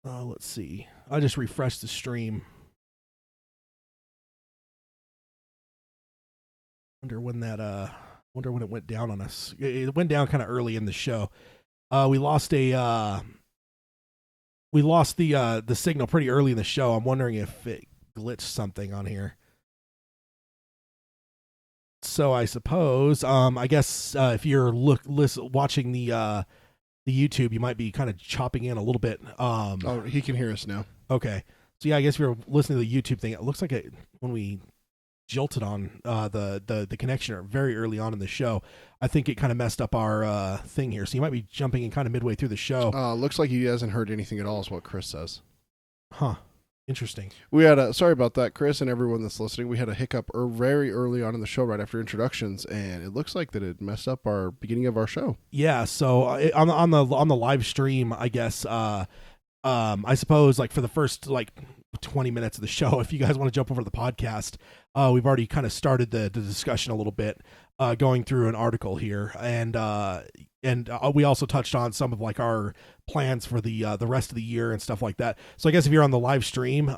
Let's see. I just refreshed the stream. Wonder when it went down on us. It went down kind of early in the show. We lost the signal pretty early in the show. I'm wondering if it glitched something on here. So I suppose, I guess if you're watching the YouTube, you might be kind of chopping in a little bit. Oh, he can hear us now. Okay. So yeah, I guess if you're listening to the YouTube thing, it looks like when we jolted on the connection very early on in the show, I think it kind of messed up our thing here. So you might be jumping in kind of midway through the show. Looks like he hasn't heard anything at all, is what Chris says. Huh. Interesting. We had sorry about that, Chris, and everyone that's listening. We had a hiccup very early on in the show, right after introductions, and it looks like that it messed up our beginning of our show. Yeah. So on the live stream, I guess, I suppose like for the first 20 minutes of the show, if you guys want to jump over to the podcast, we've already kind of started the discussion a little bit, going through an article here, and we also touched on some of like our plans for the rest of the year and stuff like that. So I guess if you're on the live stream,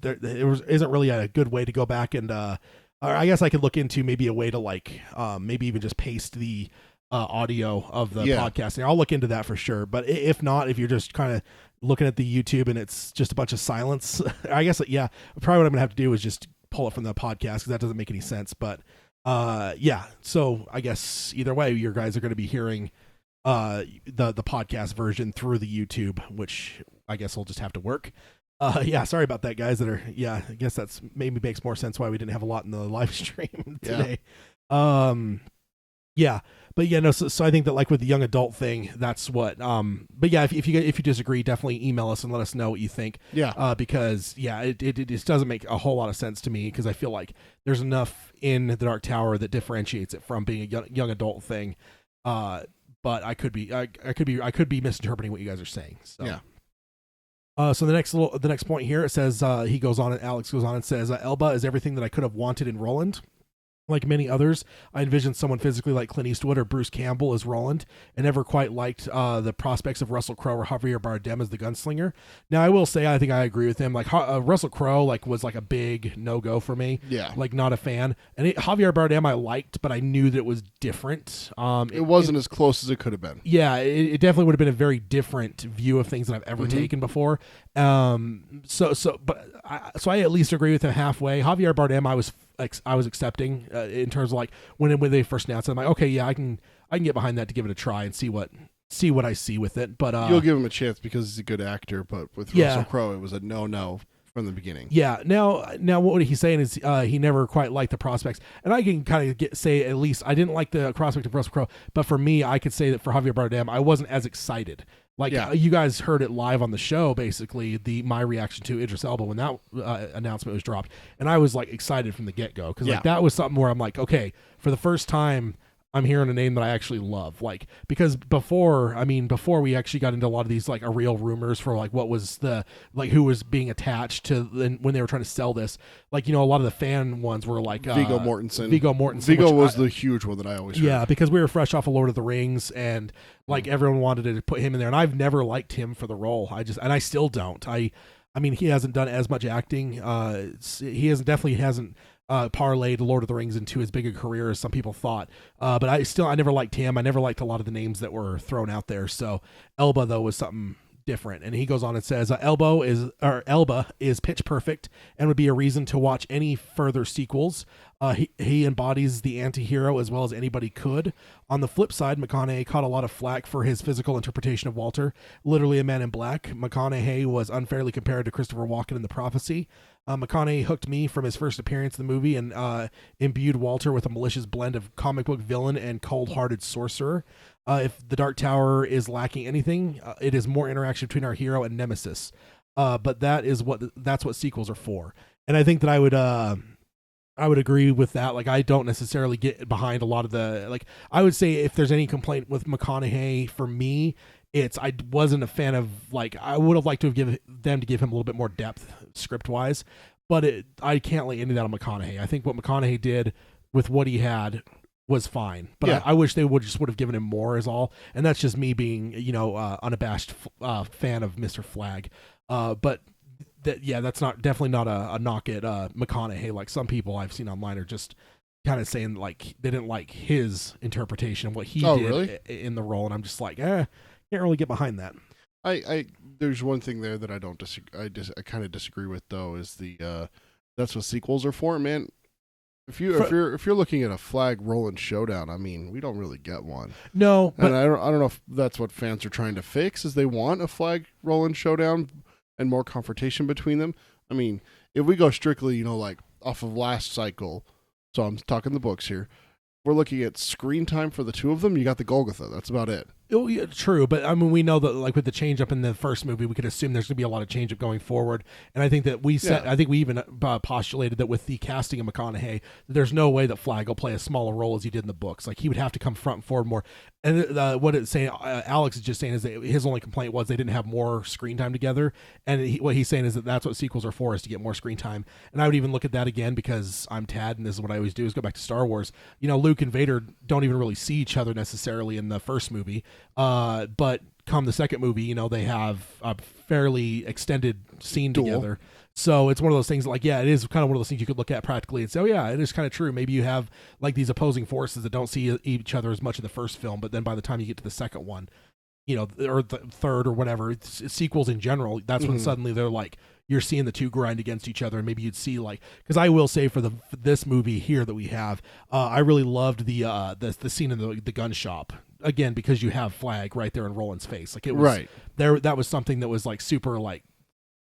isn't really a good way to go back and I guess I could look into maybe a way to maybe even just paste the audio of the podcast. And I'll look into that for sure. But if not, if you're just kind of looking at the YouTube and it's just a bunch of silence, I guess probably what I'm gonna have to do is just pull it from the podcast, because that doesn't make any sense. But so I guess either way, you guys are going to be hearing the podcast version through the YouTube, which I guess will just have to work. Sorry about that, guys. I guess that's maybe makes more sense why we didn't have a lot in the live stream today. So I think that like with the young adult thing, that's what. But yeah, if you disagree, definitely email us and let us know what you think. Yeah. Because it just doesn't make a whole lot of sense to me, because I feel like there's enough in the Dark Tower that differentiates it from being a young adult thing. But I could be misinterpreting what you guys are saying. So. Yeah. So the next point here, it says Alex goes on and says Elba is everything that I could have wanted in Roland. Like many others, I envisioned someone physically like Clint Eastwood or Bruce Campbell as Roland, and never quite liked the prospects of Russell Crowe or Javier Bardem as the gunslinger. Now, I will say I think I agree with him. Like Russell Crowe was like a big no-go for me. Yeah. Like not a fan. And Javier Bardem I liked, but I knew that it was different. It wasn't as close as it could have been. Yeah, it definitely would have been a very different view of things than I've ever taken before. So I at least agree with him halfway. Javier Bardem I was accepting in terms of like when they first announced it. I'm like, okay, yeah, I can get behind that to give it a try and see what I see with it. But you'll give him a chance because he's a good actor. But with Russell Crowe, it was a no from the beginning. Yeah. Now what he's saying is he never quite liked the prospects, and I can kind of say at least I didn't like the prospect of Russell Crowe. But for me, I could say that for Javier Bardem, I wasn't as excited. You guys heard it live on the show, basically, my reaction to Idris Elba when that announcement was dropped. And I was, excited from the get-go. Because, that was something where I'm like, okay, for the first time, I'm hearing a name that I actually love. Because before we actually got into a lot of these, real rumors for, what was who was being attached to when they were trying to sell this. A lot of the fan ones were Viggo Mortensen. Viggo was the huge one that I always heard. Yeah, because we were fresh off of Lord of the Rings, and, everyone wanted to put him in there. And I've never liked him for the role. I still don't. I mean, he hasn't done as much acting. He hasn't parlayed Lord of the Rings into as big a career as some people thought. But I never liked him. I never liked a lot of the names that were thrown out there. So Elba, though, was something different. And he goes on and says, Elba is pitch perfect and would be a reason to watch any further sequels. He embodies the anti-hero as well as anybody could. On the flip side, McConaughey caught a lot of flack for his physical interpretation of Walter, literally a man in black. McConaughey was unfairly compared to Christopher Walken in The Prophecy. McConaughey hooked me from his first appearance in the movie and imbued Walter with a malicious blend of comic book villain and cold-hearted sorcerer. If The Dark Tower is lacking anything, it is more interaction between our hero and Nemesis. But that's what sequels are for. And I think that I would agree with that. I don't necessarily get behind a lot of the, I would say if there's any complaint with McConaughey for me, I wasn't a fan of, I would have liked to give him a little bit more depth script-wise, but I can't lay any of that on McConaughey. I think what McConaughey did with what he had was fine, but I wish they would have given him more is all, and that's just me being unabashed fan of Mr. Flag, but that's definitely not a knock at McConaughey. Like some people I've seen online are just kind of saying like they didn't like his interpretation of what he did in the role, and I'm just like, can't really get behind that. I there's one thing there that I don't disagree. I kind of disagree with though is that's what sequels are for, man. If you're looking at a Flag Roland showdown, I mean, we don't really get one. No, and I don't know if that's what fans are trying to fix, is they want a Flag Roland showdown and more confrontation between them. I mean, if we go strictly, like off of last cycle, so I'm talking the books here, we're looking at screen time for the two of them. You got the Golgotha. That's about it. Oh, yeah, true. But I mean, we know that like with the change up in the first movie, we could assume there's going to be a lot of change up going forward. And I think that I think we even postulated that with the casting of McConaughey, there's no way that Flag will play a smaller role as he did in the books. Like he would have to come front and forward more. And what it's saying, Alex is just saying is that his only complaint was they didn't have more screen time together. And what he's saying is that that's what sequels are for, is to get more screen time. And I would even look at that again because I'm Tad, and this is what I always do, is go back to Star Wars. Luke and Vader don't even really see each other necessarily in the first movie. But come the second movie, they have a fairly extended scene together. So it's one of those things like, it is kind of one of those things you could look at practically and say, it is kind of true. Maybe you have like these opposing forces that don't see each other as much in the first film, but then by the time you get to the second one, or the third or whatever, it's sequels in general, that's when suddenly they're like, you're seeing the two grind against each other, and maybe you'd see like, because I will say for this movie here that we have, I really loved the scene in the gun shop. Again, because you have Flag right there in Roland's face, like it was there. That was something that was like super, like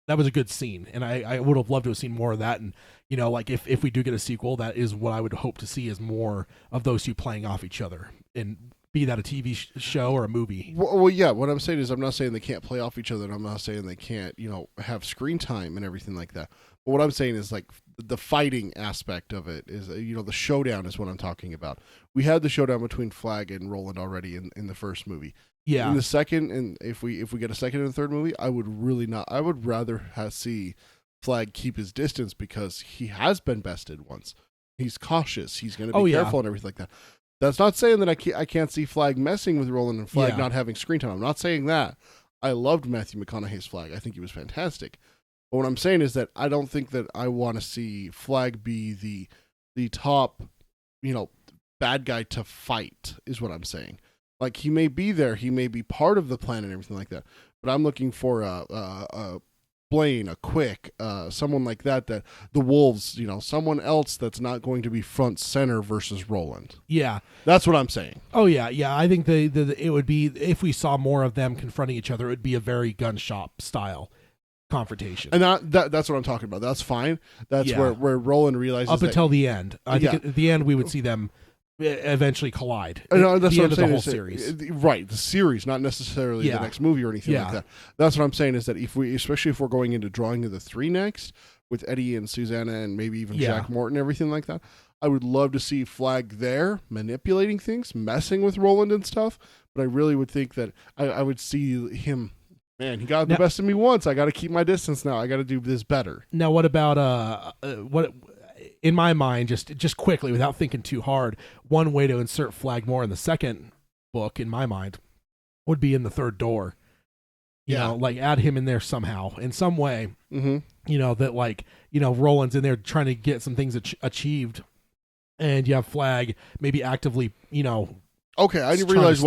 that was a good scene, and I would have loved to have seen more of that. And like if we do get a sequel, that is what I would hope to see, is more of those two playing off each other, and be that a TV show or a movie. Well, yeah. What I'm saying is, I'm not saying they can't play off each other, and I'm not saying they can't, have screen time and everything like that. But what I'm saying is, like, the fighting aspect of it is, the showdown is what I'm talking about. We had the showdown between Flag and Roland already in the first movie. Yeah. In the second, and if we get a second and third movie, I would rather see Flag keep his distance, because he has been bested once. He's cautious. He's going to be careful and everything like that. That's not saying that I can't see Flag messing with Roland and Flag not having screen time. I'm not saying that. I loved Matthew McConaughey's Flag. I think he was fantastic. But what I'm saying is that I don't think that I want to see Flag be the top, bad guy to fight, is what I'm saying. Like, he may be there, he may be part of the plan and everything like that, but I'm looking for a Blaine, a Quick, someone like that the Wolves, someone else that's not going to be front center versus Roland. Yeah. That's what I'm saying. Oh, yeah. I think it would be, if we saw more of them confronting each other, it would be a very gun shop style confrontation. And that's what I'm talking about. That's fine. That's where Roland realizes up until the end. I think at the end we would see them evenally collide. No, that's the what end I'm saying, of the whole series. Right, the series, not necessarily the next movie or anything like that. That's what I'm saying, is that especially if we're going into Drawing of the Three next, with Eddie and Susanna and maybe even Jack Morton, everything like that, I would love to see Flag there manipulating things, messing with Roland and stuff. But I really would think that I would see him. Man, he got the best of me once. I got to keep my distance now. I got to do this better. Now, what about what? In my mind, just quickly, without thinking too hard, one way to insert Flag more in the second book, in my mind, would be in the third door. Like add him in there somehow, in some way. Mm-hmm. That like Roland's in there trying to get some things achieved, and you have Flag maybe actively Okay, I realize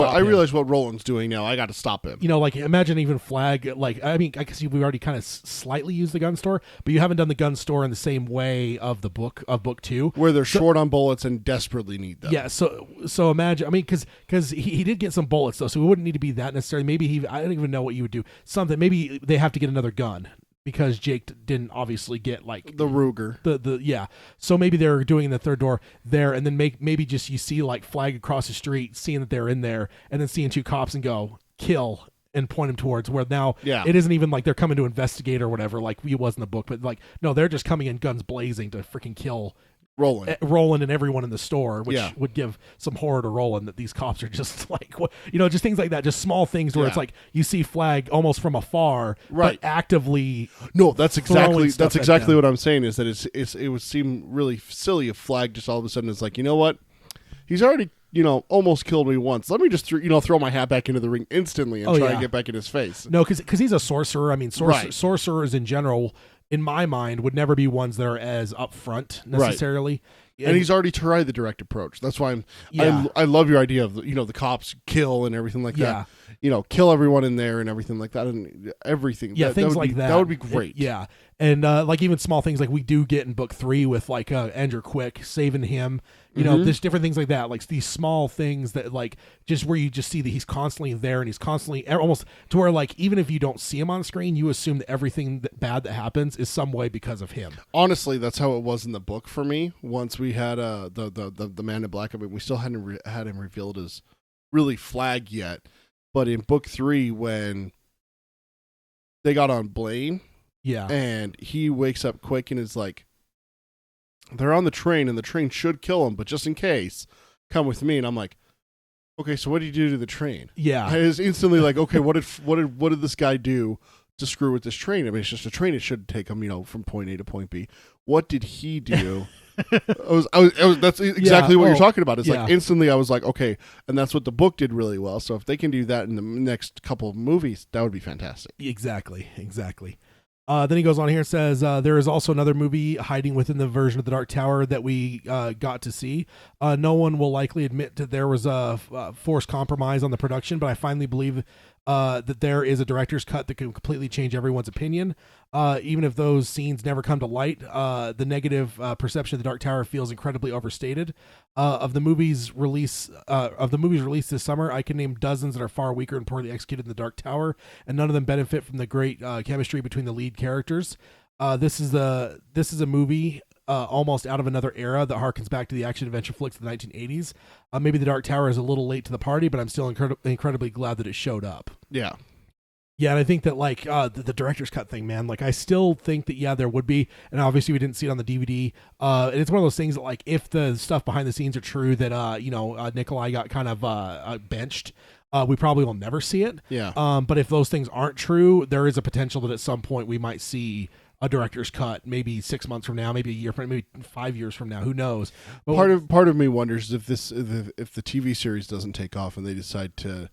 what Roland's doing now. I got to stop him. Like imagine even Flag. Like I mean, I guess we've already kind of slightly used the gun store, but you haven't done the gun store in the same way of the book 2, where they're short on bullets and desperately need them. Yeah. So imagine. I mean, because he did get some bullets though, so it wouldn't need to be that necessarily. Maybe I don't even know what you would do. Something. Maybe they have to get another gun, because Jake didn't obviously get like the Ruger. So maybe they're doing the third door there, and then maybe just you see like Flag across the street, seeing that they're in there, and then seeing two cops and go kill and point them towards where now it isn't even like they're coming to investigate or whatever like it was in the book, but like no, they're just coming in guns blazing to freaking kill Roland and everyone in the store, which would give some horror to Roland, that these cops are just like, just things like that, just small things where it's like you see Flag almost from afar, but actively. No, that's exactly what I'm saying, is that it would seem really silly if Flag just all of a sudden is like, you know what, he's already, almost killed me once. Let me just, throw my hat back into the ring instantly and try and get back in his face. No, because he's a sorcerer. I mean, sorcerers in general, in my mind, would never be ones that are as upfront necessarily. Right. And he's already tried the direct approach. That's why I love your idea of the cops kill and everything like that. Kill everyone in there and everything like that, and everything. Yeah, things like that. That would be great. And like even small things like we do get in book 3 with like Andrew Quick saving him. There's different things like that, like these small things that like just where you just see that he's constantly there and he's constantly almost to where like even if you don't see him on screen, you assume that everything bad that happens is some way because of him. Honestly, that's how it was in the book for me. Once we had the Man in Black, I mean, we still hadn't had him revealed as really Flag yet, but in book 3 when they got on Blaine, and he wakes up quick and is like, they're on the train and the train should kill him, but just in case, come with me. And I'm like, okay, so what did you do to the train? Yeah. I was instantly like, okay, what did this guy do to screw with this train? I mean, it's just a train. It should take him, from point A to point B. What did he do? That's exactly what you're talking about. It's like instantly I was like, okay, and that's what the book did really well. So if they can do that in the next couple of movies, that would be fantastic. Exactly. Then he goes on here and says, there is also another movie hiding within the version of The Dark Tower that we got to see. No one will likely admit that there was a forced compromise on the production, but I finally believe that there is a director's cut that can completely change everyone's opinion. Even if those scenes never come to light, the negative perception of The Dark Tower feels incredibly overstated. Of the movies released this summer, I can name dozens that are far weaker and poorly executed in The Dark Tower, and none of them benefit from the great chemistry between the lead characters. This is a movie almost out of another era that harkens back to the action adventure flicks of the 1980s. Maybe The Dark Tower is a little late to the party, but I'm still incredibly glad that it showed up. Yeah. Yeah, and I think that like the director's cut thing, man, like I still think that there would be, and obviously we didn't see it on the DVD. And it's one of those things that like if the stuff behind the scenes are true that Nikolai got kind of benched, we probably will never see it. Yeah. But if those things aren't true, there is a potential that at some point we might see a director's cut, maybe 6 months from now, maybe a year from, maybe 5 years from now. Who knows? But part of me wonders if the TV series doesn't take off and they decide to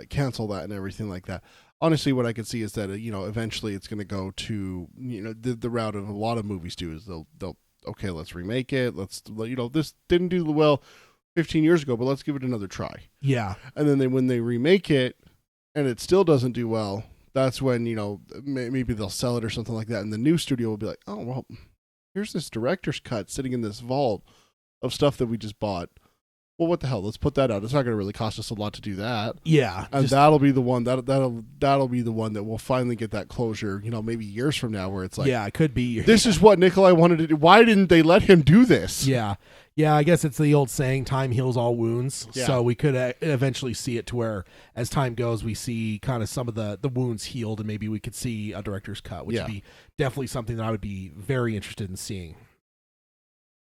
cancel that and everything like that. Honestly, what I could see is that eventually it's going to go to the route of a lot of movies do is they'll okay, let's remake it. Let's this didn't do well 15 years ago, but let's give it another try. Yeah, and then when they remake it and it still doesn't do well, that's when maybe they'll sell it or something like that, and the new studio will be like, oh well, here's this director's cut sitting in this vault of stuff that we just bought. Well, what the hell? Let's put that out. It's not going to really cost us a lot to do that. Yeah, and that'll be the one that'll be the one that we'll finally get that closure. Maybe years from now, where it's like, yeah, it could be. This is what Nikolai wanted to do. Why didn't they let him do this? Yeah. I guess it's the old saying, "Time heals all wounds." Yeah. So we could eventually see it to where, as time goes, we see kind of some of the wounds healed, and maybe we could see a director's cut, which would be definitely something that I would be very interested in seeing.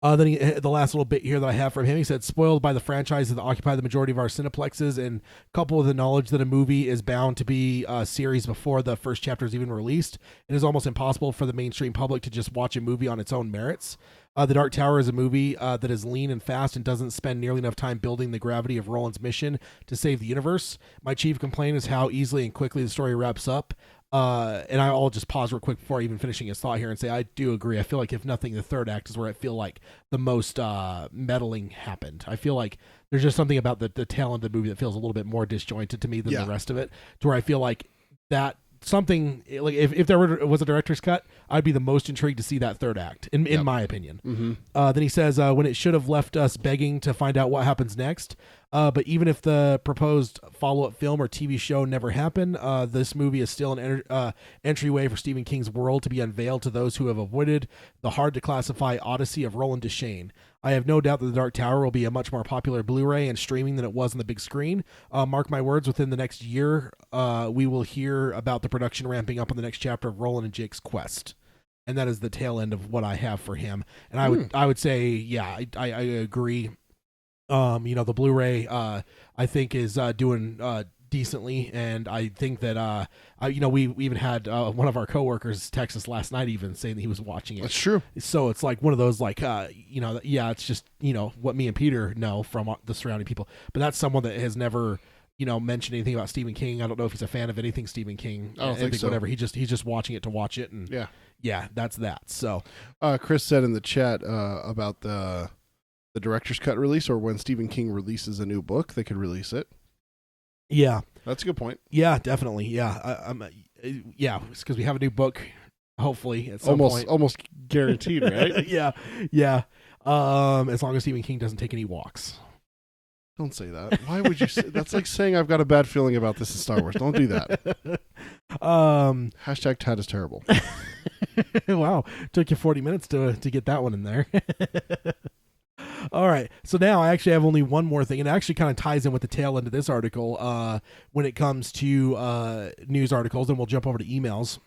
Then the last little bit here that I have from him, he said, spoiled by the franchises that occupy the majority of our cineplexes, and coupled with the knowledge that a movie is bound to be a series before the first chapter is even released, it is almost impossible for the mainstream public to just watch a movie on its own merits. The Dark Tower is a movie that is lean and fast and doesn't spend nearly enough time building the gravity of Roland's mission to save the universe. My chief complaint is how easily and quickly the story wraps up. And I'll just pause real quick before even finishing his thought here and say I do agree. I feel like if nothing, the third act is where I feel like the most meddling happened. I feel like there's just something about the tail end of the movie that feels a little bit more disjointed to me than the rest of it, to where I feel like that something like if there was a director's cut, I'd be the most intrigued to see that third act in my opinion. Mm-hmm. Then he says when it should have left us begging to find out what happens next, but even if the proposed follow-up film or TV show never happened, this movie is still an entryway for Stephen King's world to be unveiled to those who have avoided the hard to classify odyssey of Roland Deschain. I have no doubt that The Dark Tower will be a much more popular Blu-ray and streaming than it was on the big screen. Mark my words, within the next year, we will hear about the production ramping up on the next chapter of Roland and Jake's quest. And that is the tail end of what I have for him. And I would say, yeah, I agree. The Blu-ray, I think is doing decently, and I think that we even had one of our coworkers text us last night even saying that he was watching it. That's true. So it's like one of those like it's just what me and Peter know from the surrounding people, but that's someone that has never mentioned anything about Stephen King. I don't know if he's a fan of anything Stephen King. I don't think so. Whatever. He's just watching it to watch it, and that's that. So Chris said in the chat about the director's cut release, or when Stephen King releases a new book, they could release it. Yeah, that's a good point. Yeah, definitely. Yeah, it's because we have a new book. Hopefully, at some point, almost guaranteed, right? yeah. As long as Stephen King doesn't take any walks. Don't say that. Why would you say that's like saying I've got a bad feeling about this in Star Wars. Don't do that. Hashtag Tad is terrible. Wow. Took you 40 minutes to get that one in there. All right. So now I actually have only one more thing, and it actually kind of ties in with the tail end of this article when it comes to news articles, and we'll jump over to emails.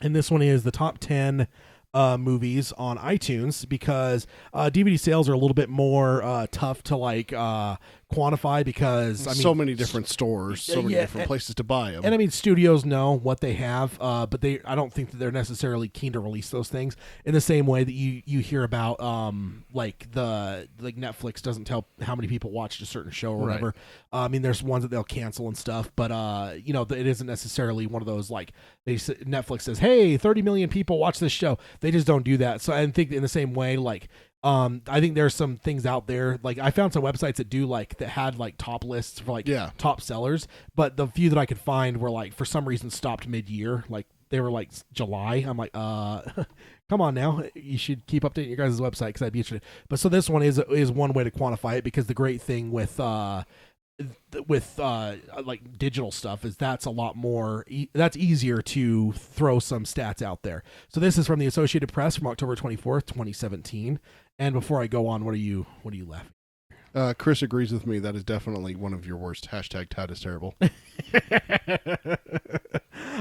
And this one is the top 10 movies on iTunes, because DVD sales are a little bit more tough to quantify, because so many different stores, so many different places to buy them. And studios know what they have, but I don't think that they're necessarily keen to release those things in the same way that you hear about Netflix doesn't tell how many people watched a certain show or whatever. Right. There's ones that they'll cancel and stuff, but it isn't necessarily one of those Netflix says, hey, 30 million people watch this show. They just don't do that. So I think in the same way, I think there's some things out there. I found some websites that do that had top lists for top sellers, but the few that I could find were for some reason stopped mid-year. They were July. I'm come on now, you should keep updating your guys' website, because I'd be interested. But so this one is one way to quantify it, because the great thing with digital stuff is that's a lot more that's easier to throw some stats out there. So this is from the Associated Press from October 24th, 2017. And before I go on, what are you laughing? Chris agrees with me. That is definitely one of your worst. Hashtag Tad is terrible.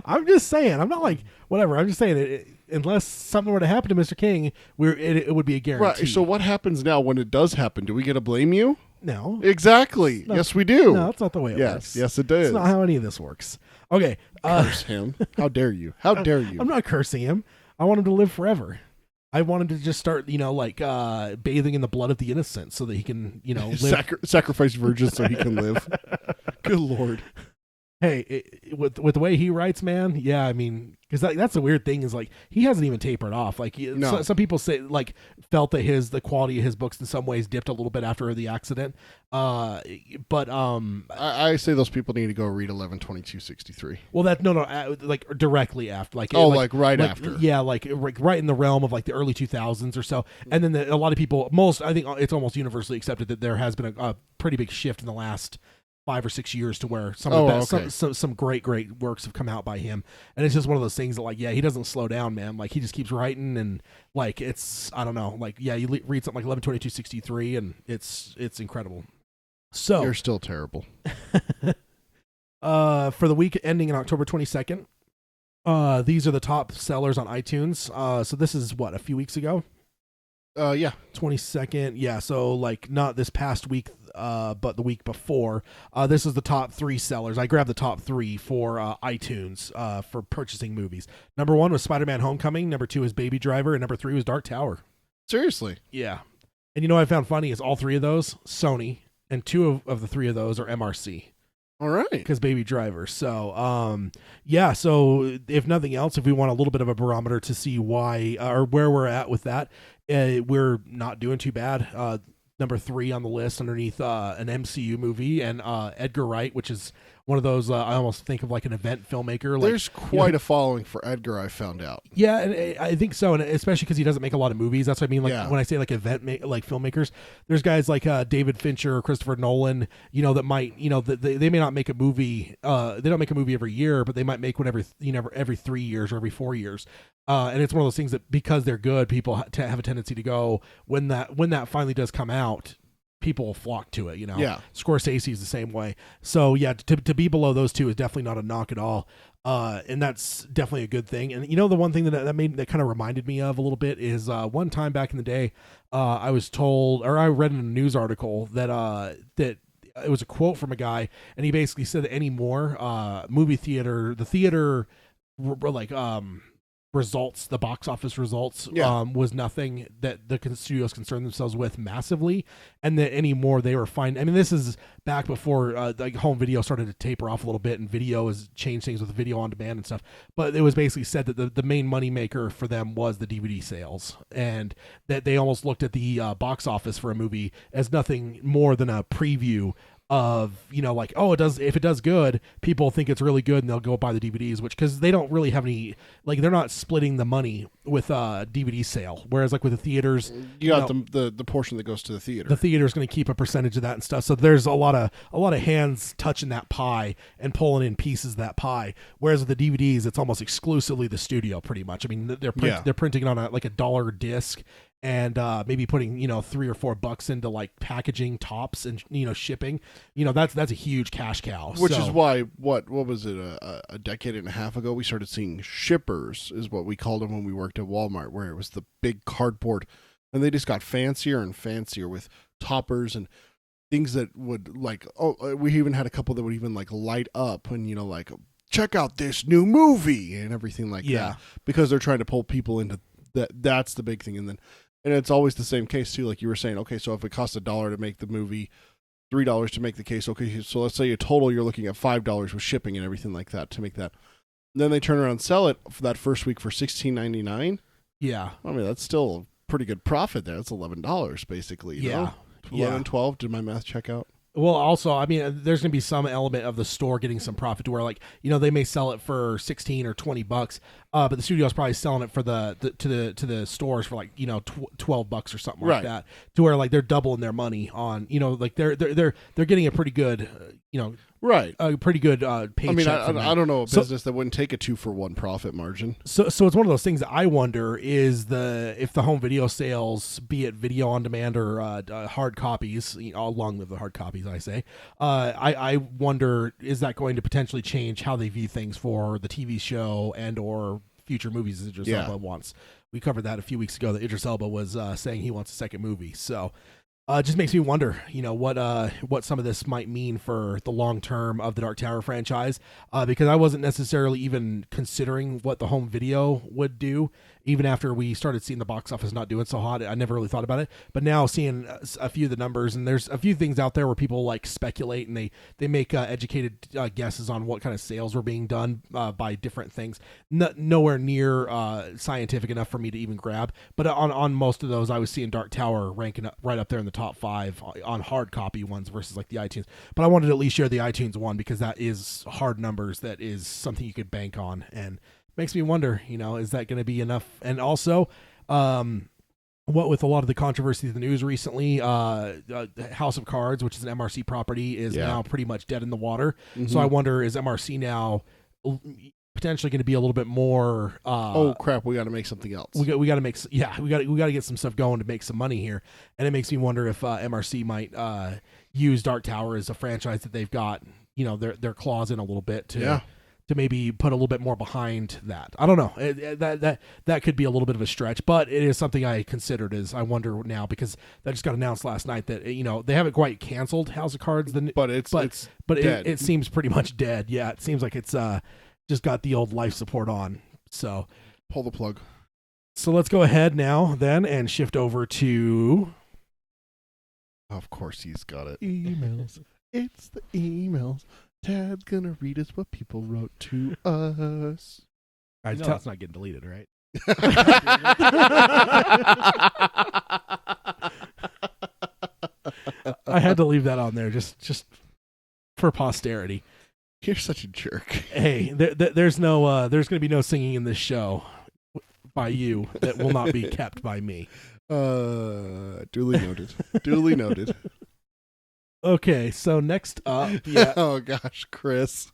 I'm just saying. I'm not whatever. I'm just saying unless something were to happen to Mr. King, it would be a guarantee. Right. So what happens now when it does happen? Do we get to blame you? No. Exactly. Yes, we do. No, that's not the way it works. Yes, it does. It's not how any of this works. Okay. Curse him. How dare you? How dare you? I'm not cursing him. I want him to live forever. I want him to just start, bathing in the blood of the innocent so that he can, live. Sacrifice virgins so he can live. Good Lord. Hey, with the way he writes, man, yeah, because that's the weird thing is he hasn't even tapered off. No. Some people say felt that the quality of his books in some ways dipped a little bit after the accident. But I say those people need to go read 11/22/63. Well, directly after, right after. Yeah, right in the realm of the early 2000s or so. And then a lot of people, I think it's almost universally accepted that there has been a pretty big shift in the last 5 or 6 years to where some great works have come out by him, and it's just one of those things that he doesn't slow down, man. He just keeps writing, and it's, I don't know, you read something like 11/22/63 and it's incredible. So you're still terrible. For the week ending in October 22nd, these are the top sellers on iTunes. So this is a few weeks ago. 22nd. Yeah. So not this past week, but the week before. This is the top 3 sellers. I grabbed the top 3 for iTunes for purchasing movies. Number 1 was Spider-Man Homecoming. Number 2 is Baby Driver. And number 3 was Dark Tower. Seriously? Yeah. And what I found funny is all 3 of those, Sony, and 2 of the 3 of those are MRC. All right. Because Baby Driver. So, so if nothing else, if we want a little bit of a barometer to see why or where we're at with that, we're not doing too bad. Number 3 on the list underneath an MCU movie, and Edgar Wright, which is one of those, I almost think of an event filmmaker. There's quite a following for Edgar, I found out. Yeah, and I think so, and especially because he doesn't make a lot of movies. That's what I mean. When I say event filmmakers, there's guys like David Fincher or Christopher Nolan, that might, they may not make a movie. They don't make a movie every year, but they might make one every 3 years or every 4 years. And it's one of those things that because they're good, people have a tendency to go when that finally does come out. People will flock to it, Yeah. Scorsese is the same way. So yeah, to be below those 2 is definitely not a knock at all. And that's definitely a good thing. And the one thing that kind of reminded me of a little bit is one time back in the day, I was told, or I read in a news article that it was a quote from a guy, and he basically said that anymore, movie theater, the theater, like results, the box office results, was nothing that the studios concerned themselves with massively, and that anymore they were fine. I mean, this is back before like home video started to taper off a little bit, and video has changed things with video on demand and stuff. But it was basically said that the main money maker for them was the DVD sales, and that they almost looked at the box office for a movie as nothing more than a preview of, you know, like, oh, if it does good, people think it's really good and they'll go buy the DVDs, which, because they don't really have any, like, they're not splitting the money with DVD sale, whereas like with the theaters, you got the portion that goes to the theater. The theater is going to keep a percentage of that and stuff, so there's a lot of hands touching that pie and pulling in pieces of that pie, whereas with the DVDs it's almost exclusively the studio, pretty much. I mean, they're printing it on a $1 disc, and maybe putting, you know, $3 or $4 into like packaging, tops, and, you know, shipping. You know, that's a huge cash cow. Which is why what was it, a decade and a half ago, we started seeing shippers, is what we called them when we worked at Walmart, where it was the big cardboard, and they just got fancier and fancier with toppers and things that would, like, we even had a couple that would even like light up and, you know, like, check out this new movie and everything like that, because they're trying to pull people into that. That's the big thing. And it's always the same case too, like you were saying. Okay, so if it costs $1 to make the movie, $3 to make the case. Okay, so let's say a total you're looking at $5 with shipping and everything like that to make that. And then they turn around and sell it for that first week for $16.99. Yeah, I mean, that's still a pretty good profit there. That's $11 basically. You know? 11, 12. Did my math check out? Well, also, I mean, there's going to be some element of the store getting some profit to where, like, you know, they may sell it for $16 or $20, but the studio's probably selling it for to the stores for, like, you know, $12 or something like that, to where, like, they're doubling their money on, you know, like they're getting a pretty good, you know, a pretty good paycheck. I mean, I don't know a business that wouldn't take a 2-for-1 profit margin. So it's one of those things that I wonder is if the home video sales, be it video on demand or hard copies, you know, long live the hard copies, I say. I wonder, is that going to potentially change how they view things for the TV show and or future movies that Idris Elba wants? We covered that a few weeks ago, that Idris Elba was saying he wants a second movie. So it just makes me wonder, you know, what some of this might mean for the long term of the Dark Tower franchise, because I wasn't necessarily even considering what the home video would do, even after we started seeing the box office not doing so hot. I never really thought about it, but now seeing a few of the numbers, and there's a few things out there where people like speculate and they make educated guesses on what kind of sales were being done by different things. Nowhere near scientific enough for me to even grab, but on most of those, I was seeing Dark Tower ranking right up there in the top 5 on hard copy ones versus like the iTunes. But I wanted to at least share the iTunes one, because that is hard numbers, that is something you could bank on, and makes me wonder, you know, is that going to be enough? And also, what with a lot of the controversy in the news recently, House of Cards, which is an MRC property, is now pretty much dead in the water. Mm-hmm. So I wonder, is MRC now potentially going to be a little bit more oh crap, we got to make something else. We got to make we got to get some stuff going to make some money here. And it makes me wonder if MRC might use Dark Tower as a franchise that they've got, you know, their claws in a little bit to maybe put a little bit more behind that. I don't know. That could be a little bit of a stretch, but it is something I considered. Is I wonder now, because that just got announced last night that, you know, they haven't quite canceled House of Cards, but it seems pretty much dead. Yeah, it seems like it's just got the old life support on. So pull the plug. So let's go ahead now then and shift over to. Of course, he's got it. Emails. It's the emails. Tad's gonna read us what people wrote to us. I tell it's not getting deleted, right? I had to leave that on there just for posterity. You're such a jerk. Hey, there's going to be no singing in this show by you that will not be kept by me. Duly noted. Duly noted. Okay, so next up, oh gosh, Chris.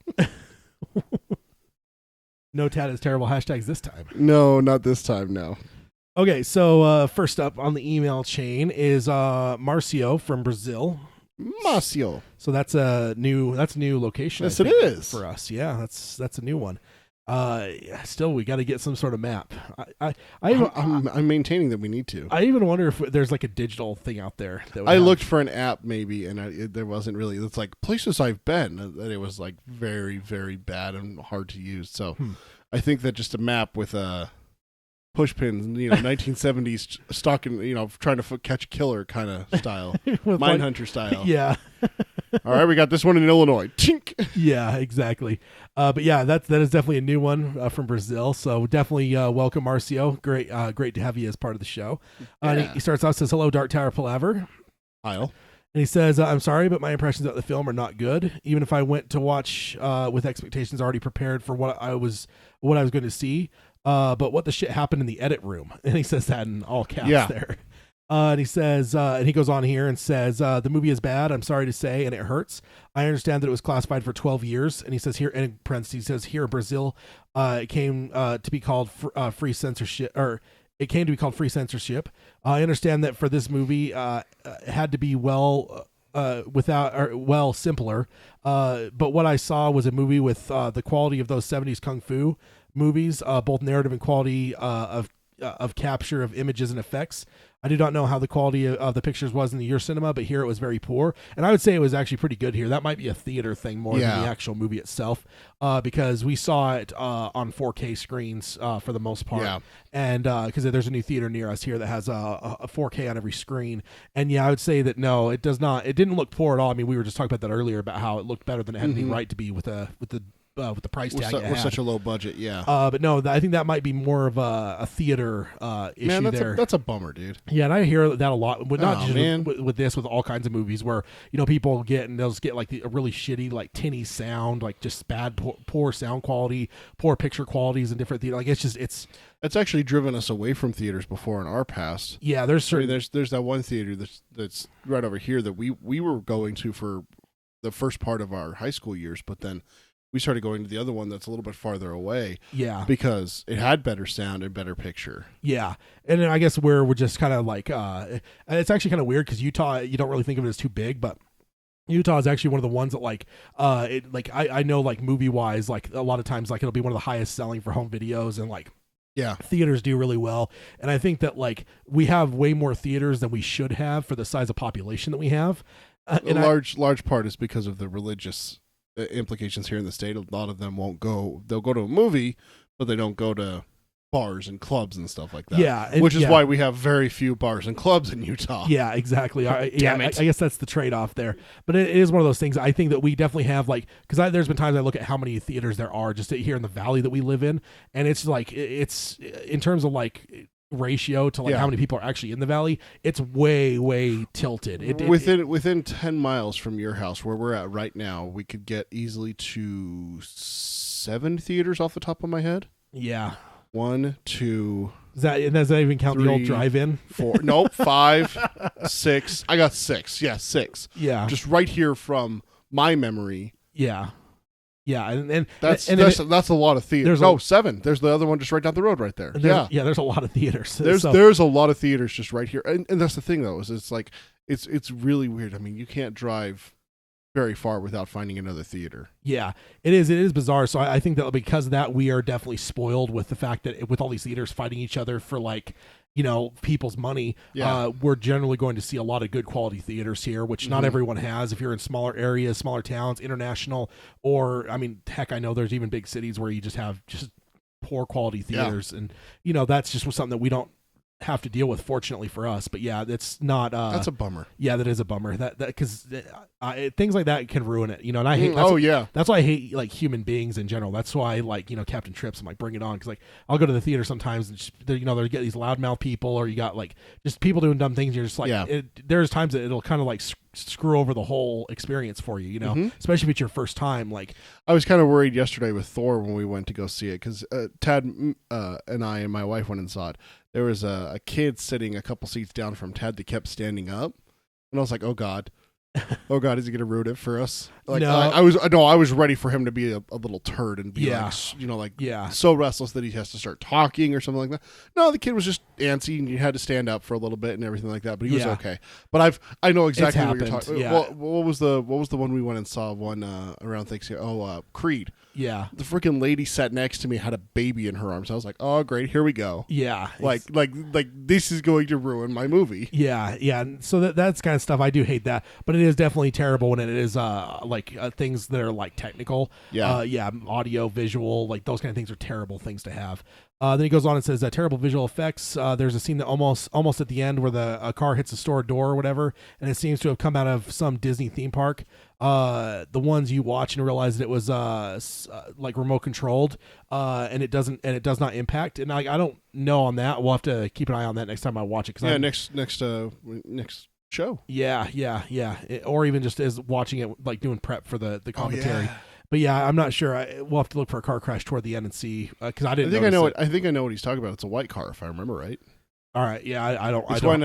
No Tad is terrible hashtags this time. No, not this time. No. Okay, so first up on the email chain is Marcio from Brazil. Marcio. So that's a new location. Yes, it is for us. Yeah, that's a new one. Still, we got to get some sort of map. I'm maintaining that we need to. I even wonder if there's like a digital thing out there. I looked for an app maybe, and there wasn't really. It's like places I've been, and it was like very, very bad and hard to use. So I think that just a map with a push pins, 1970s stalking, trying to catch a killer kind of style, Mindhunter style. Yeah. All right, we got this one in Illinois. Tink. Yeah, exactly. But yeah, that is definitely a new one from Brazil. So definitely welcome, Marcio. Great to have you as part of the show. Yeah. He starts off, says, "Hello, Dark Tower Palaver." Kyle. And he says, "I'm sorry, but my impressions of the film are not good. Even if I went to watch with expectations already prepared for what I was going to see. But what the shit happened in the edit room?" And he says that in all caps there. And he says, and he goes on here and says, "The movie is bad, I'm sorry to say, and it hurts. I understand that it was classified for 12 years." And he says here, in parentheses, he says here, Brazil, it came to be called free censorship, or it came to be called free censorship. I understand that for this movie, it had to be simpler. But what I saw was a movie with the quality of those 70s kung fu movies, both narrative and quality of capture of images and effects. I do not know how the quality of the pictures was in your cinema, but here it was very poor. And I would say it was actually pretty good here. That might be a theater thing more than the actual movie itself, because we saw it on 4K screens for the most part. Yeah. And because there's a new theater near us here that has a 4K on every screen. And yeah, I would say that no, it does not. It didn't look poor at all. I mean, we were just talking about that earlier about how it looked better than it had any right to be with the price tag with such a low budget, yeah. But no, I think that might be more of a theater issue. Man, there. That's a bummer, dude. Yeah, and I hear that a lot. But not just with this, with all kinds of movies where people they'll just get like a really shitty, like tinny sound, like just bad, poor sound quality, poor picture qualities, and different theater. Like it's actually driven us away from theaters before in our past. Yeah, there's that one theater that's right over here that we were going to for the first part of our high school years, but then we started going to the other one that's a little bit farther away. Yeah. Because it had better sound and better picture. Yeah. And then I guess we're just kind of like, it's actually kind of weird because Utah, you don't really think of it as too big, but Utah is actually one of the ones that I know like movie wise, like a lot of times like it'll be one of the highest selling for home videos, and like, yeah, theaters do really well. And I think that like we have way more theaters than we should have for the size of population that we have. A large part is because of the religious implications here in the state. A lot of them they'll go to a movie, but they don't go to bars and clubs and stuff like that. Yeah. Which is why we have very few bars and clubs in Utah. Yeah, exactly. I guess that's the trade-off there. But it is one of those things. I think that we definitely have because there's been times I look at how many theaters there are just here in the valley that we live in, and it's like, it's in terms of like ratio to like how many people are actually in the valley, it's way tilted. Within 10 miles from your house where we're at right now, we could get easily to 7 theaters off the top of my head. Yeah. 1, 2. Does that even count 3, the old drive-in? 4. Nope. 5, 6. I got 6. Yeah, 6. Yeah. Just right here from my memory. Yeah. Yeah, and that's a lot of theaters. 7. There's the other one just right down the road right there. There's a lot of theaters. There's a lot of theaters just right here, and that's the thing though, is it's like it's really weird. I mean, you can't drive very far without finding another theater. Yeah, it is bizarre. So I think that because of that, we are definitely spoiled with the fact that with all these theaters fighting each other for like, people's money, we're generally going to see a lot of good quality theaters here, which not everyone has. If you're in smaller areas, smaller towns, international, or I mean, heck, I know there's even big cities where you just have poor quality theaters, and that's just something that we don't have to deal with, fortunately for us. But yeah, that's not that's a bummer. Yeah, that is a bummer. That because things like that can ruin it, and I hate that's why I hate like human beings in general. That's why Captain Trips, I'm like, bring it on, because like I'll go to the theater sometimes and just, they get these loudmouth people, or you got like just people doing dumb things, and you're just like there's times that it'll kind of like screw over the whole experience for you, especially if it's your first time. Like I was kind of worried yesterday with Thor when we went to go see it, because Tad and I and my wife went and saw it. There was a kid sitting a couple seats down from Tad that kept standing up, and I was like, oh God. Oh God, is he gonna ruin it for us? Like No. I was ready for him to be a little turd and be so restless that he has to start talking or something like that. No, the kid was just antsy and you had to stand up for a little bit and everything like that. But he was okay. But I know exactly what you're talking. Yeah. What was the one we went and saw around Thanksgiving? Oh, Creed. Yeah. The freaking lady sat next to me, had a baby in her arms. I was like, oh great, here we go. Yeah. Like this is going to ruin my movie. Yeah. Yeah. So that's kind of stuff. I do hate that, but it is definitely terrible when it is things that are like technical. Yeah. Audio, visual, like those kind of things are terrible things to have. Then he goes on and says terrible visual effects. There's a scene that almost at the end where a car hits a store door or whatever, and it seems to have come out of some Disney theme park. The ones you watch and realize that it was like remote controlled, and it does not impact. And I don't know on that. We'll have to keep an eye on that next time I watch it. Next show. Yeah. Or even just as watching it, like doing prep for the commentary. Oh, yeah. But yeah, I'm not sure. We'll have to look for a car crash toward the end and see because I didn't. I think I know what he's talking about. It's a white car, if I remember right. All right. Yeah, I don't. It's when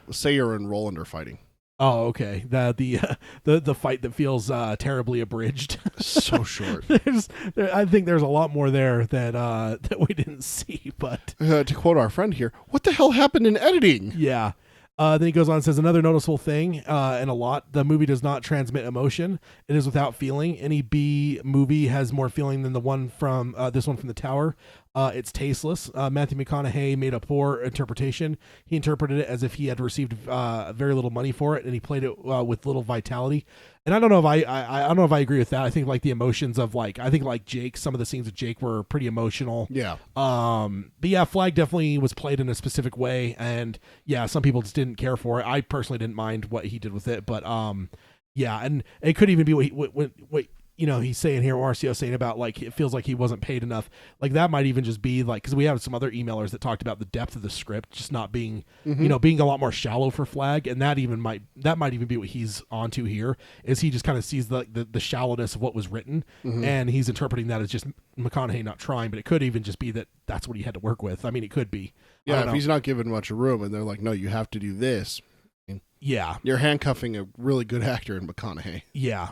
Sayer and Roland are fighting. Oh, okay. The fight that feels terribly abridged. So short. I think there's a lot more there that we didn't see. But to quote our friend here, what the hell happened in editing? Yeah. Then he goes on and says another noticeable thing, and a lot, the movie does not transmit emotion. It is without feeling. Any B movie has more feeling than the one from this one from the Tower. It's tasteless. Matthew McConaughey made a poor interpretation. He interpreted it as if he had received very little money for it, and he played it with little vitality. And I don't know if I don't know if I agree with that. I think like the emotions of Jake, some of the scenes with Jake were pretty emotional. Yeah. But yeah, Flag definitely was played in a specific way, and yeah, some people just didn't care for it. I personally didn't mind what he did with it, but yeah, and it could even be what he's saying here, Marcio saying about like it feels like he wasn't paid enough. Like that might even just be like because we have some other emailers that talked about the depth of the script just not being being a lot more shallow for Flag, and that might even be what he's onto here. Is he just kind of sees the shallowness of what was written, and he's interpreting that as just McConaughey not trying, but it could even just be that that's what he had to work with. I mean, it could be. Yeah, if he's not given much room, and they're like, no, you have to do this. Yeah, you're handcuffing a really good actor in McConaughey. Yeah.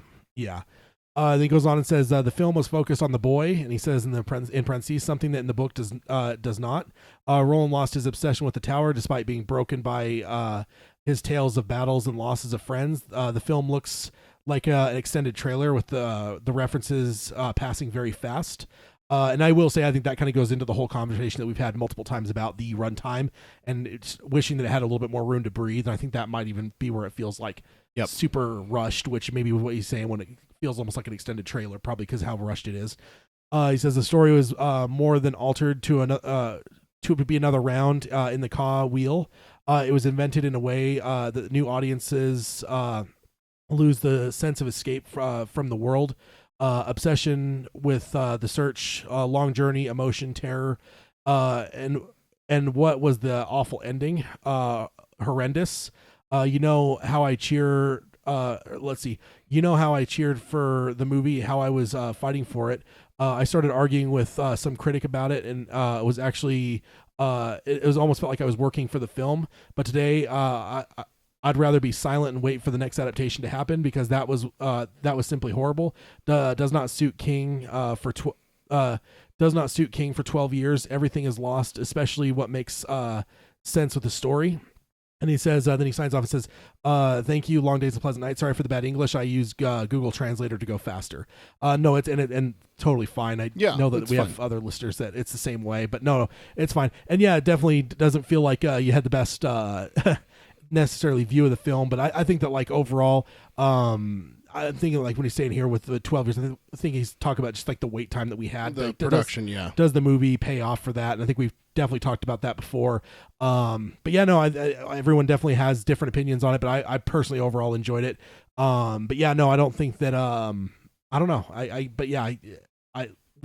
Then he goes on and says the film was focused on the boy, and he says in parentheses something that in the book does not. Roland lost his obsession with the tower despite being broken by his tales of battles and losses of friends. The film looks like an extended trailer with the references passing very fast. And I will say I think that kind of goes into the whole conversation that we've had multiple times about the runtime and it's wishing that it had a little bit more room to breathe. And I think that might even be where it feels like super rushed, which maybe what he's saying when it feels almost like an extended trailer, probably because how rushed it is. He says the story was more than altered to be another round in the Ka wheel. It was invented in a way that new audiences lose the sense of escape from the world. Obsession with the search, long journey, emotion, terror, and what was the awful ending? Horrendous. You know how I cheer. Let's see. You know how I cheered for the movie, how I was fighting for it. I started arguing with some critic about it, and it was actually it was almost felt like I was working for the film. But today, I'd rather be silent and wait for the next adaptation to happen because that was simply horrible. Does not suit King for 12 years. Everything is lost, especially what makes sense with the story. And he says, then he signs off and says, thank you, long days of pleasant night. Sorry for the bad English. I used Google Translator to go faster. No, it's and totally fine. I know that we have other listeners that it's the same way, but no, it's fine. And yeah, it definitely doesn't feel like you had the best necessarily view of the film, but I think that like overall, I'm thinking like when he's saying here with the 12 years, I think he's talking about just like the wait time that we had. The production, does the movie pay off for that? And I think we've definitely talked about that before. But yeah, no, everyone definitely has different opinions on it, but I personally overall enjoyed it. But yeah, no, I don't think that, I don't know. I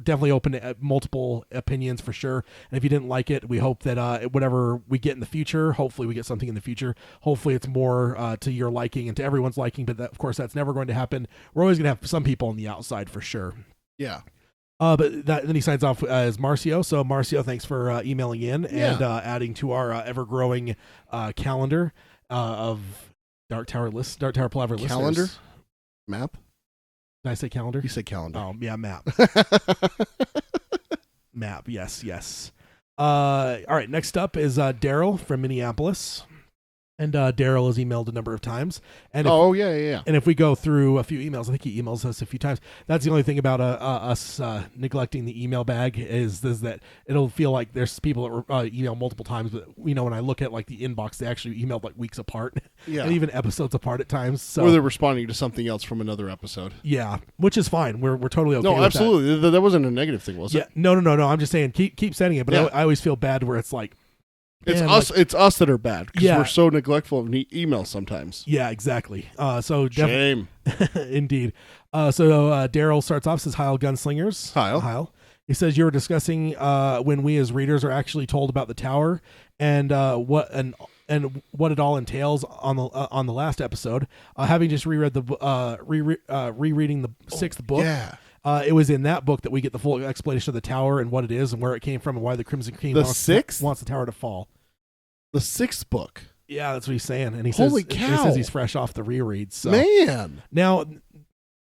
definitely open to multiple opinions for sure. And if you didn't like it, we hope that whatever we get in the future, hopefully we get something in the future. Hopefully it's more to your liking and to everyone's liking. But of course, that's never going to happen. We're always going to have some people on the outside for sure. Yeah. But then he signs off as Marcio. So Marcio, thanks for emailing in and adding to our ever-growing calendar of Dark Tower Palaver listeners. Calendar? Map? Did I say calendar? You said calendar. Oh, yeah, map. Map, yes. All right, next up is Daryl from Minneapolis. And Daryl has emailed a number of times. And yeah. And if we go through a few emails, I think he emails us a few times. That's the only thing about us neglecting the email bag is that it'll feel like there's people that email multiple times. But when I look at like the inbox, they actually emailed like weeks apart, and even episodes apart at times. So or they're responding to something else from another episode. Yeah, which is fine. We're totally okay. No, absolutely. That wasn't a negative thing, was it? No. I'm just saying keep sending it. But I always feel bad where it's like. It's us. It's us that are bad because we're so neglectful of emails sometimes. Yeah, exactly. Shame, indeed. So Daryl starts off, says, "Hi, gunslingers." Hi. He says you were discussing when we as readers are actually told about the tower and what it all entails on the last episode. Having just reread rereading the sixth book. Yeah. It was in that book that we get the full explanation of the tower and what it is and where it came from and why the Crimson King wants the tower to fall. The sixth book. Yeah, that's what he's saying. And he Holy says, cow. He says he's fresh off the reread. So. Man. Now,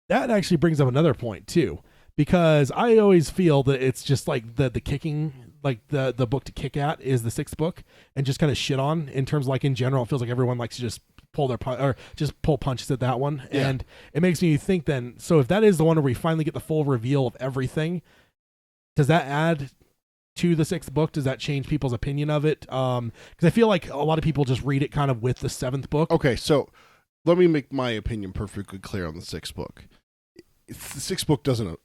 that actually brings up another point, too, because I always feel that it's just like the kicking, like the book to kick at is the sixth book and just kind of shit on in terms of like in general. It feels like everyone likes to just pull punches at that one. Yeah. And it makes me think then, so if that is the one where we finally get the full reveal of everything, does that add to the sixth book? Does that change people's opinion of it? Because I feel like a lot of people just read it kind of with the seventh book. Okay, so let me make my opinion perfectly clear on the sixth book. The sixth book doesn't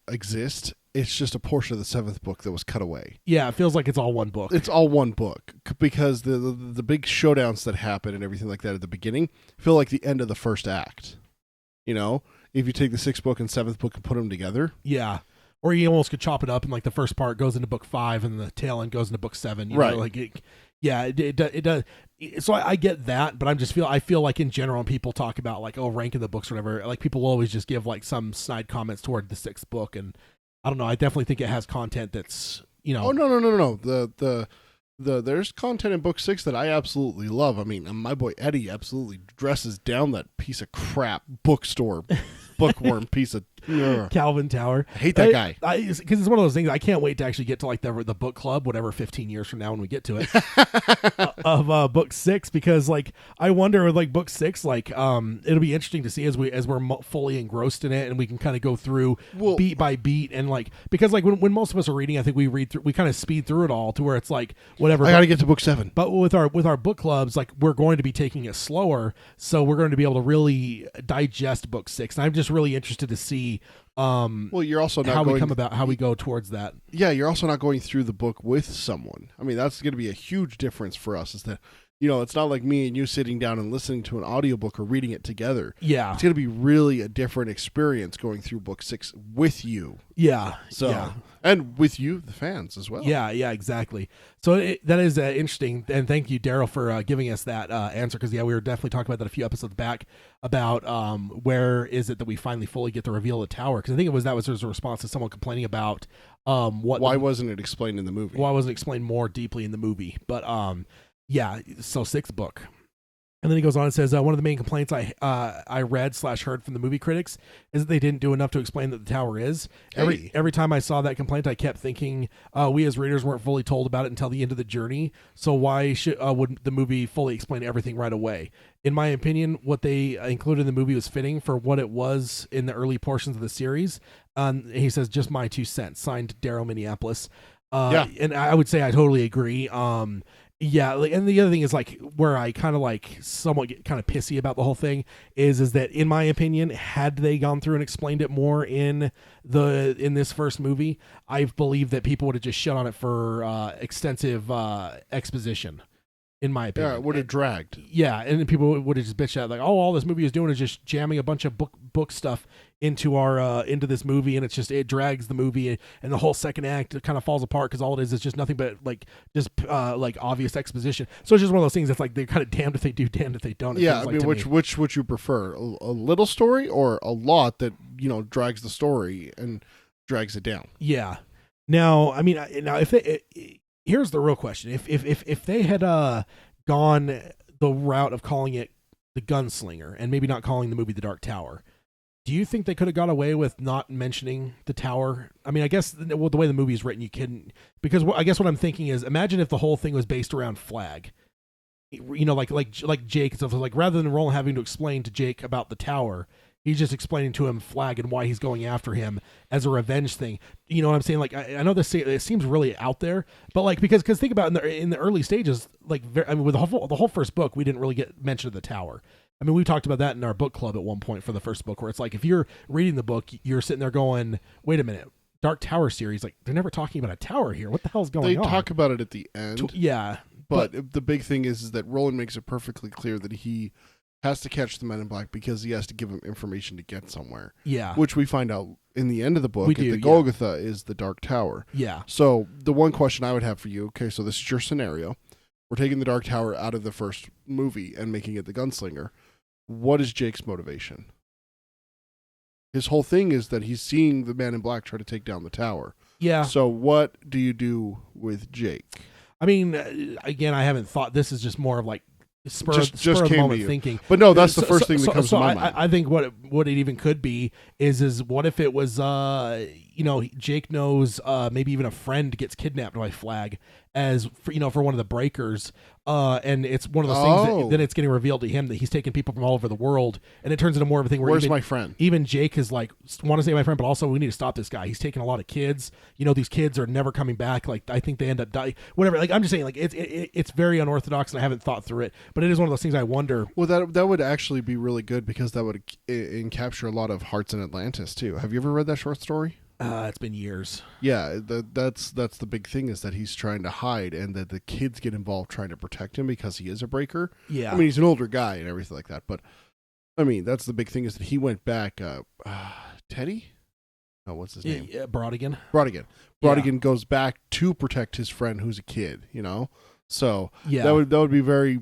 exist. It's just a portion of the seventh book that was cut away. Yeah, it feels like it's all one book. It's all one book because the big showdowns that happen and everything like that at the beginning feel like the end of the first act. If you take the sixth book and seventh book and put them together. Yeah. Or you almost could chop it up and like the first part goes into book 5 and the tail end goes into book 7. Right. It does. So I get that, but I feel like in general when people talk about like, ranking the books or whatever, like people will always just give like some snide comments toward the sixth book. And I don't know. I definitely think it has content that's, Oh, no. There's content in book 6 that I absolutely love. I mean, my boy Eddie absolutely dresses down that piece of crap bookstore bookworm piece of Calvin Tower. I hate that guy because it's one of those things I can't wait to actually get to like the book club, whatever 15 years from now when we get to it of book 6, because like I wonder with like book 6 like it'll be interesting to see as we're fully engrossed in it and we can kind of go through beat by beat and like because like when most of us are reading, I think we kind of speed through it all to where it's like whatever. I got to get to book 7. But with our book clubs, like we're going to be taking it slower, so we're going to be able to really digest book 6. And I'm just really interested to see you're also not how we go towards that. Yeah, you're also not going through the book with someone. I mean, that's going to be a huge difference for us is that it's not like me and you sitting down and listening to an audiobook or reading it together. Yeah. It's going to be really a different experience going through book 6 with you. Yeah. And with you, the fans, as well. Yeah, exactly. So that is interesting, and thank you, Daryl, for giving us that answer, because, we were definitely talking about that a few episodes back about where is it that we finally fully get the reveal of the tower, because I think that was a response to someone complaining about why wasn't it explained in the movie? Why wasn't it explained more deeply in the movie? But, so sixth book. And then he goes on and says, one of the main complaints I read / heard from the movie critics is that they didn't do enough to explain that the tower is. Every time I saw that complaint, I kept thinking we as readers weren't fully told about it until the end of the journey. So why would the movie fully explain everything right away? In my opinion, what they included in the movie was fitting for what it was in the early portions of the series. He says, just my 2 cents. Signed, Daryl, Minneapolis. And I would say I totally agree. Yeah, and the other thing is like where I kind of like somewhat get kind of pissy about the whole thing is that in my opinion, had they gone through and explained it more in this first movie, I believe that people would have just shut on it for extensive exposition. In my opinion, yeah, it would have dragged. Yeah, and people would have just bitched out like, "Oh, all this movie is doing is just jamming a bunch of book stuff into into this movie, and it drags the movie, and the whole second act kind of falls apart because all it is just nothing but like obvious exposition." So it's just one of those things that's like they're kind of damned if they do, damned if they don't. Yeah, I mean, which would you prefer, a little story or a lot that drags the story and drags it down? Yeah. Now, I mean, if they. Here's the real question: if they had gone the route of calling it the gunslinger and maybe not calling the movie The Dark Tower, do you think they could have got away with not mentioning the tower? I mean, I guess the way the movie is written, you couldn't, because I guess what I'm thinking is, imagine if the whole thing was based around Flag, like Jake and stuff. Like, rather than Roland having to explain to Jake about the tower, he's just explaining to him Flag and why he's going after him as a revenge thing. You know what I'm saying? Like, I know this, it seems really out there, but like, because think about in the early stages, like, with the whole first book, we didn't really get mention of the tower. I mean, we talked about that in our book club at one point for the first book, where it's like, if you're reading the book, you're sitting there going, wait a minute, Dark Tower series, like, they're never talking about a tower here. What the hell's going on? They talk about it at the end. Yeah. But the big thing is that Roland makes it perfectly clear that he has to catch the Men in Black because he has to give them information to get somewhere. Yeah. Which we find out in the end of the book, the Golgotha is the Dark Tower. Yeah. So the one question I would have for you, okay, so this is your scenario. We're taking the Dark Tower out of the first movie and making it the Gunslinger. What is Jake's motivation? His whole thing is that he's seeing the Man in Black try to take down the tower. Yeah. So what do you do with Jake? I mean, again, I haven't thought. This is just more of like spur of the moment thinking. But no, that's the first thing that comes to my mind. I think what it even could be is what if it was Jake knows maybe even a friend gets kidnapped by Flag as for one of the breakers, and it's one of those things that then it's getting revealed to him that he's taking people from all over the world, and it turns into more of a thing where where's my friend? Even Jake is like, want to say my friend, but also we need to stop this guy. He's taking a lot of kids. These kids are never coming back. Like, I think they end up dying. Whatever. Like, I'm just saying, like, it's very unorthodox, and I haven't thought through it, but it is one of those things I wonder. Well, that would actually be really good because that would capture a lot of Hearts in Atlantis too. Have you ever read that short story? It's been years. Yeah, that's the big thing is that he's trying to hide and that the kids get involved trying to protect him because he is a breaker. Yeah. I mean, he's an older guy and everything like that. But, I mean, that's the big thing is that he went back. Teddy? Oh, what's his name? Brodigan. Brodigan goes back to protect his friend who's a kid, So yeah. that would be very,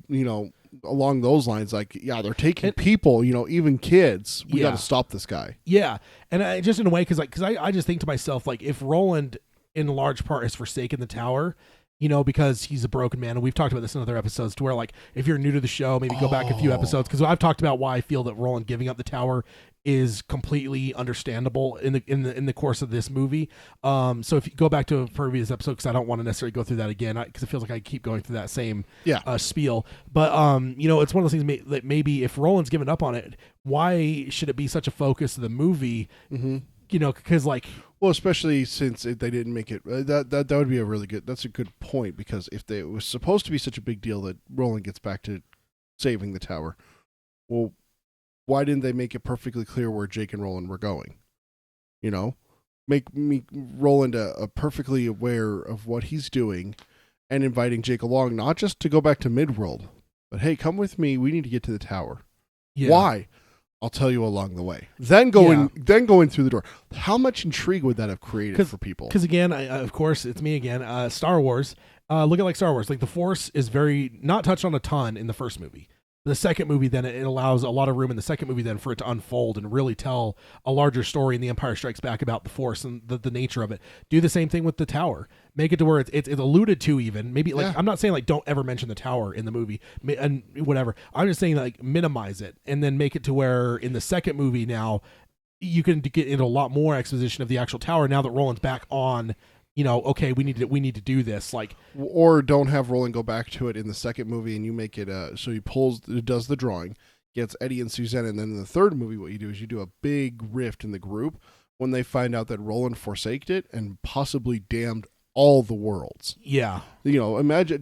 along those lines, like, yeah, they're taking people, even kids. We got to stop this guy. Yeah, and I just in a way because I just think to myself, like, if Roland in large part has forsaken the tower, because he's a broken man, and we've talked about this in other episodes, to where, like, if you're new to the show, maybe go back a few episodes, because I've talked about why I feel that Roland giving up the tower is completely understandable in the course of this movie. So if you go back to a previous episode, because I don't want to necessarily go through that again, because it feels like I keep going through that same spiel. But it's one of those things that maybe if Roland's given up on it, why should it be such a focus of the movie? Mm-hmm. Because like, well, especially since they didn't make it. That would be that's a good point, because if it was supposed to be such a big deal that Roland gets back to saving the tower, well, why didn't they make it perfectly clear where Jake and Roland were going? Make Roland perfectly aware of what he's doing and inviting Jake along, not just to go back to Midworld, but hey, come with me. We need to get to the tower. Yeah. Why? I'll tell you along the way. Then going through the door. How much intrigue would that have created for people? Because again, of course, it's me again. Star Wars. Look at like Star Wars. Like the Force is very not touched on a ton in the first movie. The second movie, then it allows a lot of room in the second movie then for it to unfold and really tell a larger story in The Empire Strikes Back about the Force and the nature of it. Do the same thing with the tower. Make it to where it's alluded to even. Maybe like I'm not saying like don't ever mention the tower in the movie and whatever. I'm just saying like minimize it and then make it to where in the second movie now you can get into a lot more exposition of the actual tower now that Roland's back on. Okay, we need to do this. Like, or don't have Roland go back to it in the second movie, and you make it so he does the drawing, gets Eddie and Suzanne, and then in the third movie, what you do is you do a big rift in the group when they find out that Roland forsaked it and possibly damned all the worlds. Yeah, imagine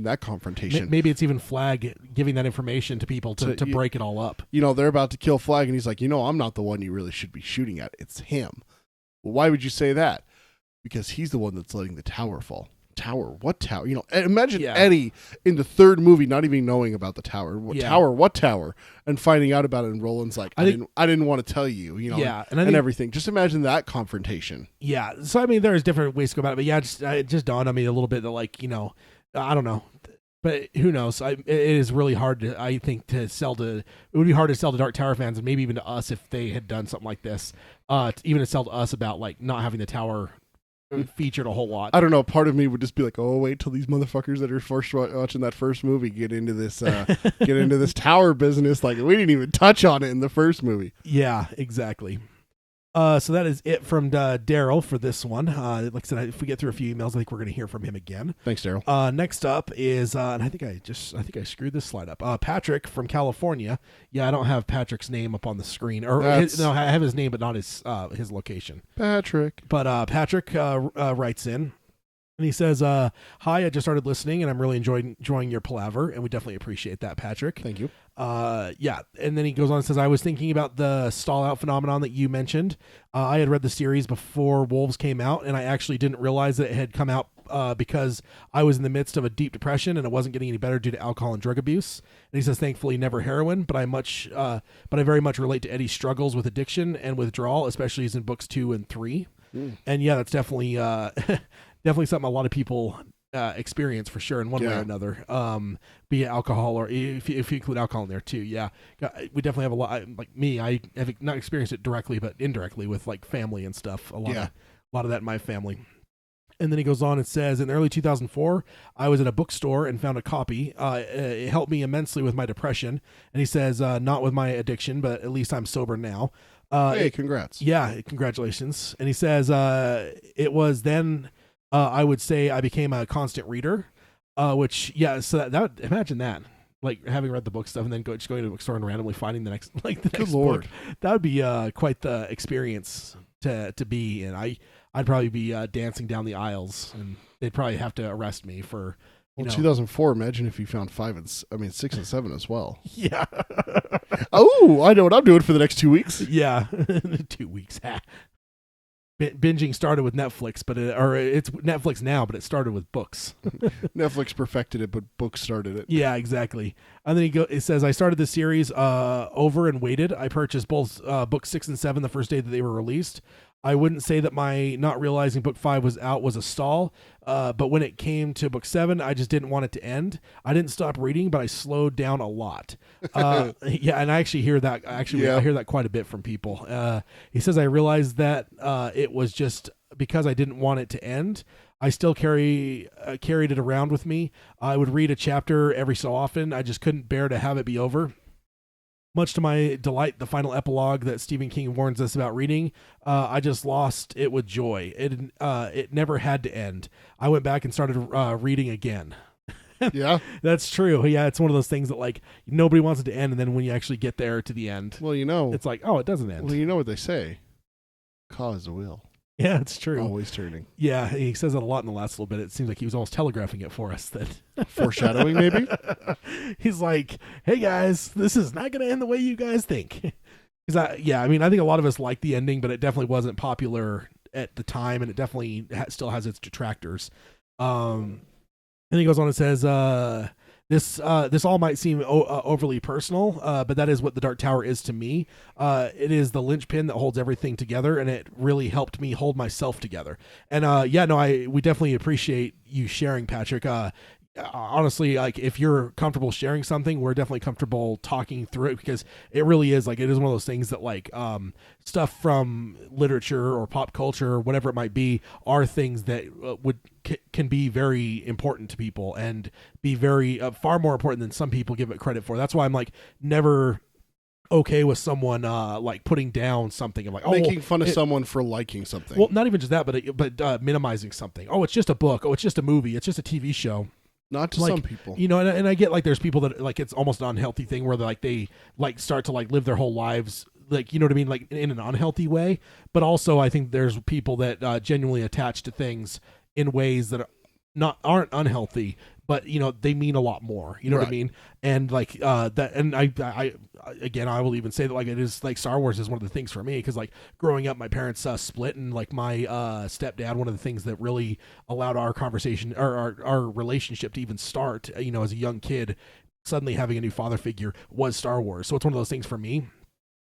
that confrontation. Maybe it's even Flag giving that information to people to break it all up. They're about to kill Flag, and he's like, I'm not the one you really should be shooting at. It's him. Well, why would you say that? Because he's the one that's letting the tower fall. Tower? What tower? Imagine Eddie in the third movie not even knowing about the tower. Tower? What tower? And finding out about it, and Roland's like, I didn't want to tell you, and everything. Just imagine that confrontation. Yeah. So, I mean, there's different ways to go about it. But, yeah, it just dawned on me a little bit that, like, I don't know. But who knows? It is really hard I think, it would be hard to sell to Dark Tower fans and maybe even to us if they had done something like this. Even to sell to us about, like, not having the tower featured a whole lot. I don't know. Part of me would just be like, oh, wait till these motherfuckers that are first watching that first movie get into this tower business. Like, we didn't even touch on it in the first movie. Yeah, exactly. So that is it from Daryl for this one. Like I said, if we get through a few emails, I think we're going to hear from him again. Thanks, Daryl. Next up is, and I think I screwed this slide up. Patrick from California. Yeah, I don't have Patrick's name up on the screen, or I have his name, but not his location. Patrick. But Patrick writes in. And he says, hi, I just started listening, and I'm really enjoying your palaver, and we definitely appreciate that, Patrick. Thank you. Yeah, and then he goes on and says, I was thinking about the stall-out phenomenon that you mentioned. I had read the series before Wolves came out, and I actually didn't realize that it had come out because I was in the midst of a deep depression, and it wasn't getting any better due to alcohol and drug abuse. And he says, thankfully, never heroin, but I very much relate to Eddie's struggles with addiction and withdrawal, especially as in books 2 and 3. And yeah, that's definitely... definitely something a lot of people experience for sure in one way or another. Be it alcohol, or if you include alcohol in there too. Yeah, we definitely have a lot. Like me, I have not experienced it directly, but indirectly with like family and stuff. A lot of that in my family. And then he goes on and says, in early 2004, I was at a bookstore and found a copy. It helped me immensely with my depression. And he says, not with my addiction, but at least I'm sober now. Hey, congrats. Yeah, congratulations. And he says, it was then... I would say I became a constant reader, which, so that imagine that, like having read the book stuff and then just going to the bookstore and randomly finding the next book. That would be quite the experience to be in. I'd probably be dancing down the aisles, and they'd probably have to arrest me for. 2004. Imagine if you found 6 and 7 as well. Yeah. Oh, I know what I'm doing for the next 2 weeks. Yeah, 2 weeks. Binging started with Netflix, it's Netflix now, but it started with books. Netflix perfected it, but books started it. Yeah, exactly. And then it says, I started the series over and waited. I purchased both books 6 and 7 the first day that they were released. I wouldn't say that my not realizing book 5 was out was a stall, but when it came to book 7, I just didn't want it to end. I didn't stop reading, but I slowed down a lot. Yeah, and I actually hear that. I hear that quite a bit from people. He says, I realized that it was just because I didn't want it to end. I still carried it around with me. I would read a chapter every so often. I just couldn't bear to have it be over. Much to my delight, the final epilogue that Stephen King warns us about reading, I just lost it with joy. It never had to end. I went back and started reading again. Yeah, that's true. Yeah, it's one of those things that like nobody wants it to end, and then when you actually get there to the end, well, it's like, oh, it doesn't end. Well, you know what they say: cause a will. Yeah, it's true. Always turning. Yeah, he says that a lot in the last little bit. It seems like he was almost telegraphing it for us. That foreshadowing, maybe? He's like, hey, guys, this is not going to end the way you guys think. I think a lot of us like the ending, but it definitely wasn't popular at the time, and it definitely still has its detractors. And he goes on and says, This all might seem overly personal, but that is what the Dark Tower is to me. It is the linchpin that holds everything together, and it really helped me hold myself together. And we definitely appreciate you sharing, Patrick. Honestly, like if you're comfortable sharing something, we're definitely comfortable talking through it, because it really is like, it is one of those things that like stuff from literature or pop culture or whatever it might be are things that can be very important to people and be very far more important than some people give it credit for. That's why I'm like never okay with someone like putting down something and like making fun of someone for liking something. Well, not even just that, but minimizing something. Oh, it's just a book. Oh, it's just a movie. It's just a TV show. Not to like, some people, and I get like there's people that like it's almost an unhealthy thing where they start to like live their whole lives like, you know what I mean, like in an unhealthy way. But also I think there's people that genuinely attach to things in ways that aren't unhealthy, but they mean a lot more. You know what I mean? And like that, and I again, I will even say that like it is like Star Wars is one of the things for me, because like growing up, my parents split, and like my stepdad, one of the things that really allowed our conversation or our relationship to even start, as a young kid, suddenly having a new father figure was Star Wars. So it's one of those things for me.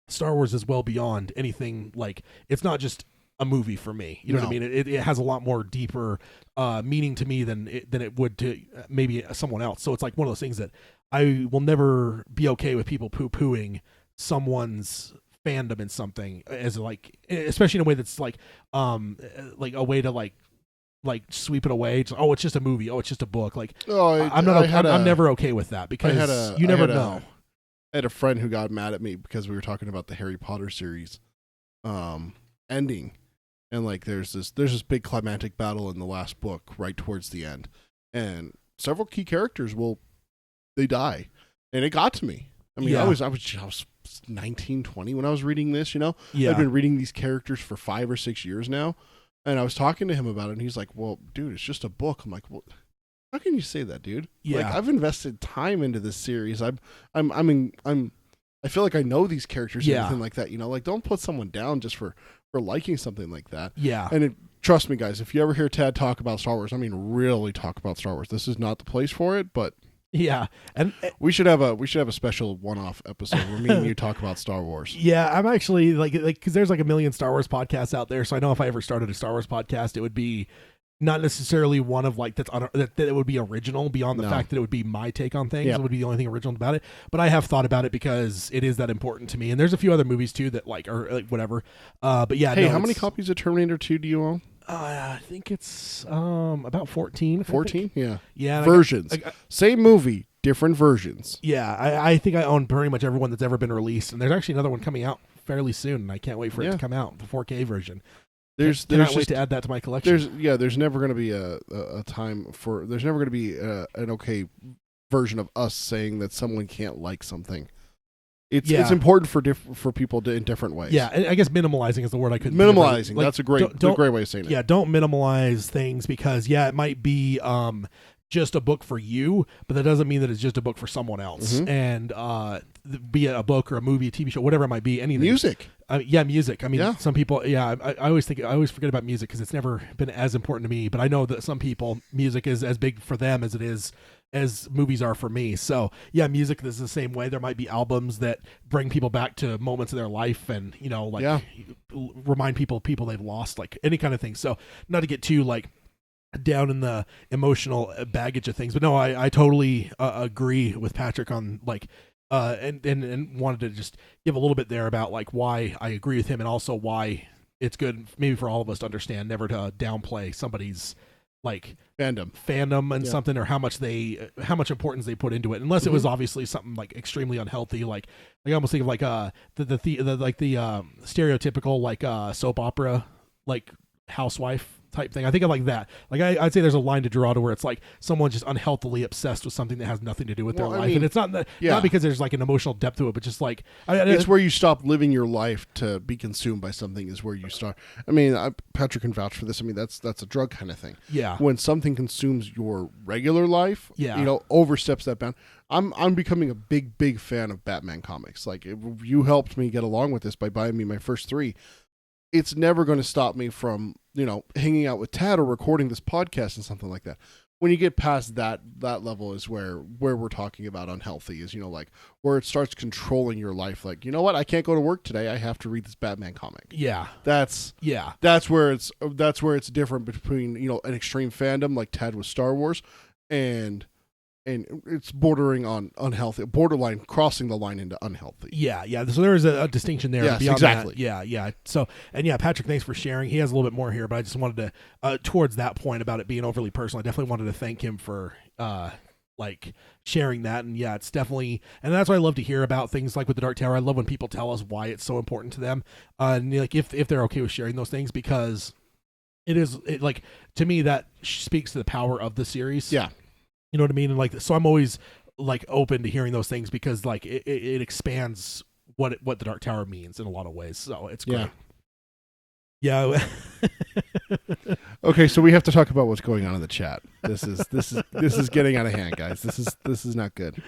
Star Wars is well beyond anything. Like it's not just a movie for me, you know what I mean? It has a lot more deeper meaning to me than it would to maybe someone else. So it's like one of those things that I will never be okay with people poo-pooing someone's fandom in something as like, especially in a way that's like a way to like like sweep it away. Just, it's just a movie. It's just a book. Like I'm never okay with that because you never know. I had a friend who got mad at me because we were talking about the Harry Potter series ending, and like there's this big climactic battle in the last book right towards the end, and several key characters they die, and it got to me. I mean, I was 19, 20 when I was reading this. You know, I've been reading these characters for 5 or 6 years now, and I was talking to him about it, and he's like, "Well, dude, it's just a book." I'm like, "Well, how can you say that, dude? Yeah. Like, I've invested time into this series. I feel like I know these characters and everything like that. You know, like don't put someone down just for liking something like that. Yeah. And trust me, guys, if you ever hear Tad talk about Star Wars, I mean, really talk about Star Wars. This is not the place for it, but yeah, and we should have a special one-off episode where me and you talk about Star Wars. Yeah, I'm actually like because there's like a million Star Wars podcasts out there, so I know if I ever started a Star Wars podcast, it would be not necessarily one of like that it would be original beyond the fact that it would be my take on things. It would be the only thing original about it. But I have thought about it because it is that important to me. And there's a few other movies too that like are like whatever. But yeah. Hey, how many copies of Terminator 2 do you own? I think it's about 14. 14? Yeah. Yeah. Versions. Same movie, different versions. Yeah. I think I own pretty much everyone that's ever been released. And there's actually another one coming out fairly soon, and I can't wait for it to come out, the 4K version. There's wait to add that to my collection. There's never going to be a time for. There's never going to be an okay version of us saying that someone can't like something. It's important for people to in different ways. Yeah, I guess minimalizing is the word I couldn't. Minimalizing. Like, that's a great way of saying it. Yeah, don't minimalize things because it might be just a book for you, but that doesn't mean that it's just a book for someone else. Mm-hmm. And be it a book or a movie, a TV show, whatever it might be, anything. Music. Music. I mean, some people. Yeah, I always forget about music because it's never been as important to me. But I know that some people, music is as big for them as it is as movies are for me. So yeah, music is the same way. There might be albums that bring people back to moments of their life, and remind people they've lost, like any kind of thing. So not to get too like down in the emotional baggage of things, but no, I totally agree with Patrick on like and wanted to just give a little bit there about like why I agree with him, and also why it's good maybe for all of us to understand never to downplay somebody's like fandom and something, or how much importance they put into it, unless it was obviously something like extremely unhealthy. Like I almost think of like the stereotypical like soap opera like housewife type thing. I think of like that. Like I'd say there's a line to draw to where it's like someone just unhealthily obsessed with something that has nothing to do with their life, and it's not because there's like an emotional depth to it, but just like it's where you stop living your life to be consumed by something is where you start. I mean, Patrick can vouch for this. I mean, that's a drug kind of thing. Yeah. When something consumes your regular life, oversteps that bound. I'm becoming a big fan of Batman comics. Like you helped me get along with this by buying me my first 3. It's never going to stop me from, hanging out with Tad or recording this podcast and something like that. When you get past that level is where we're talking about unhealthy is, like where it starts controlling your life. Like, you know what? I can't go to work today. I have to read this Batman comic. Yeah. That's where it's different between, an extreme fandom like Tad with Star Wars and it's bordering on unhealthy, borderline crossing the line into unhealthy. Yeah. So there is a distinction there. Yes, exactly. That. Yeah. So, and Patrick, thanks for sharing. He has a little bit more here, but I just wanted to, towards that point about it being overly personal, I definitely wanted to thank him for, like sharing that. And yeah, it's definitely, and that's what I love to hear about things like with the Dark Tower. I love when people tell us why it's so important to them. And like, if they're okay with sharing those things, because it like, to me, that speaks to the power of the series. Yeah. You know what I mean? And like, so I'm always like open to hearing those things because like it expands what the Dark Tower means in a lot of ways. So it's great. Yeah. Okay, so we have to talk about what's going on in the chat. This is getting out of hand, guys. This is not good.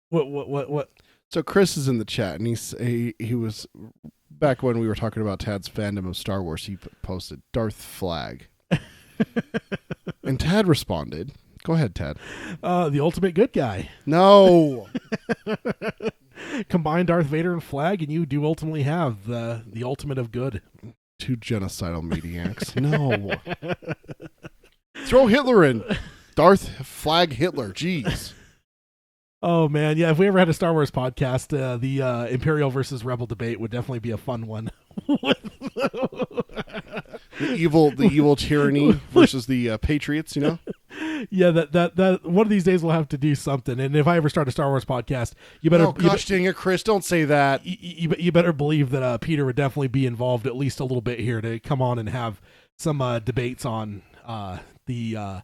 What? So Chris is in the chat, and he was back when we were talking about Tad's fandom of Star Wars. He posted Darth Flag, and Tad responded. Go ahead, Tad. The ultimate good guy. No. Combine Darth Vader and Flag, and you do ultimately have the ultimate of good. 2 genocidal maniacs. No. Throw Hitler in. Darth Flag Hitler. Jeez. Oh, man. Yeah, if we ever had a Star Wars podcast, the Imperial versus Rebel debate would definitely be a fun one. The evil tyranny versus the Patriots, you know? Yeah, that one of these days we'll have to do something. And if I ever start a Star Wars podcast, you better. Oh gosh, dang it, Chris! Don't say that. You better believe that Peter would definitely be involved at least a little bit here to come on and have some debates on the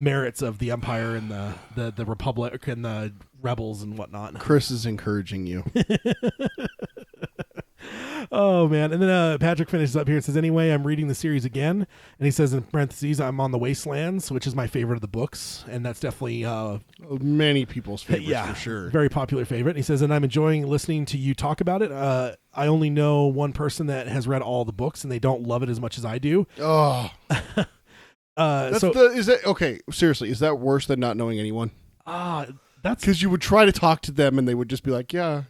merits of the Empire and the Republic and the rebels and whatnot. Chris is encouraging you. Oh man. And then Patrick finishes up here and says, anyway, I'm reading the series again, and he says in parentheses, I'm on the Wastelands, which is my favorite of the books, and that's definitely many people's favorites for sure. Very popular favorite. And he says, and I'm enjoying listening to you talk about it. I only know one person that has read all the books, and they don't love it as much as I do. Oh. Is that okay? Seriously, is that worse than not knowing anyone? That's because you would try to talk to them and they would just be like, yeah,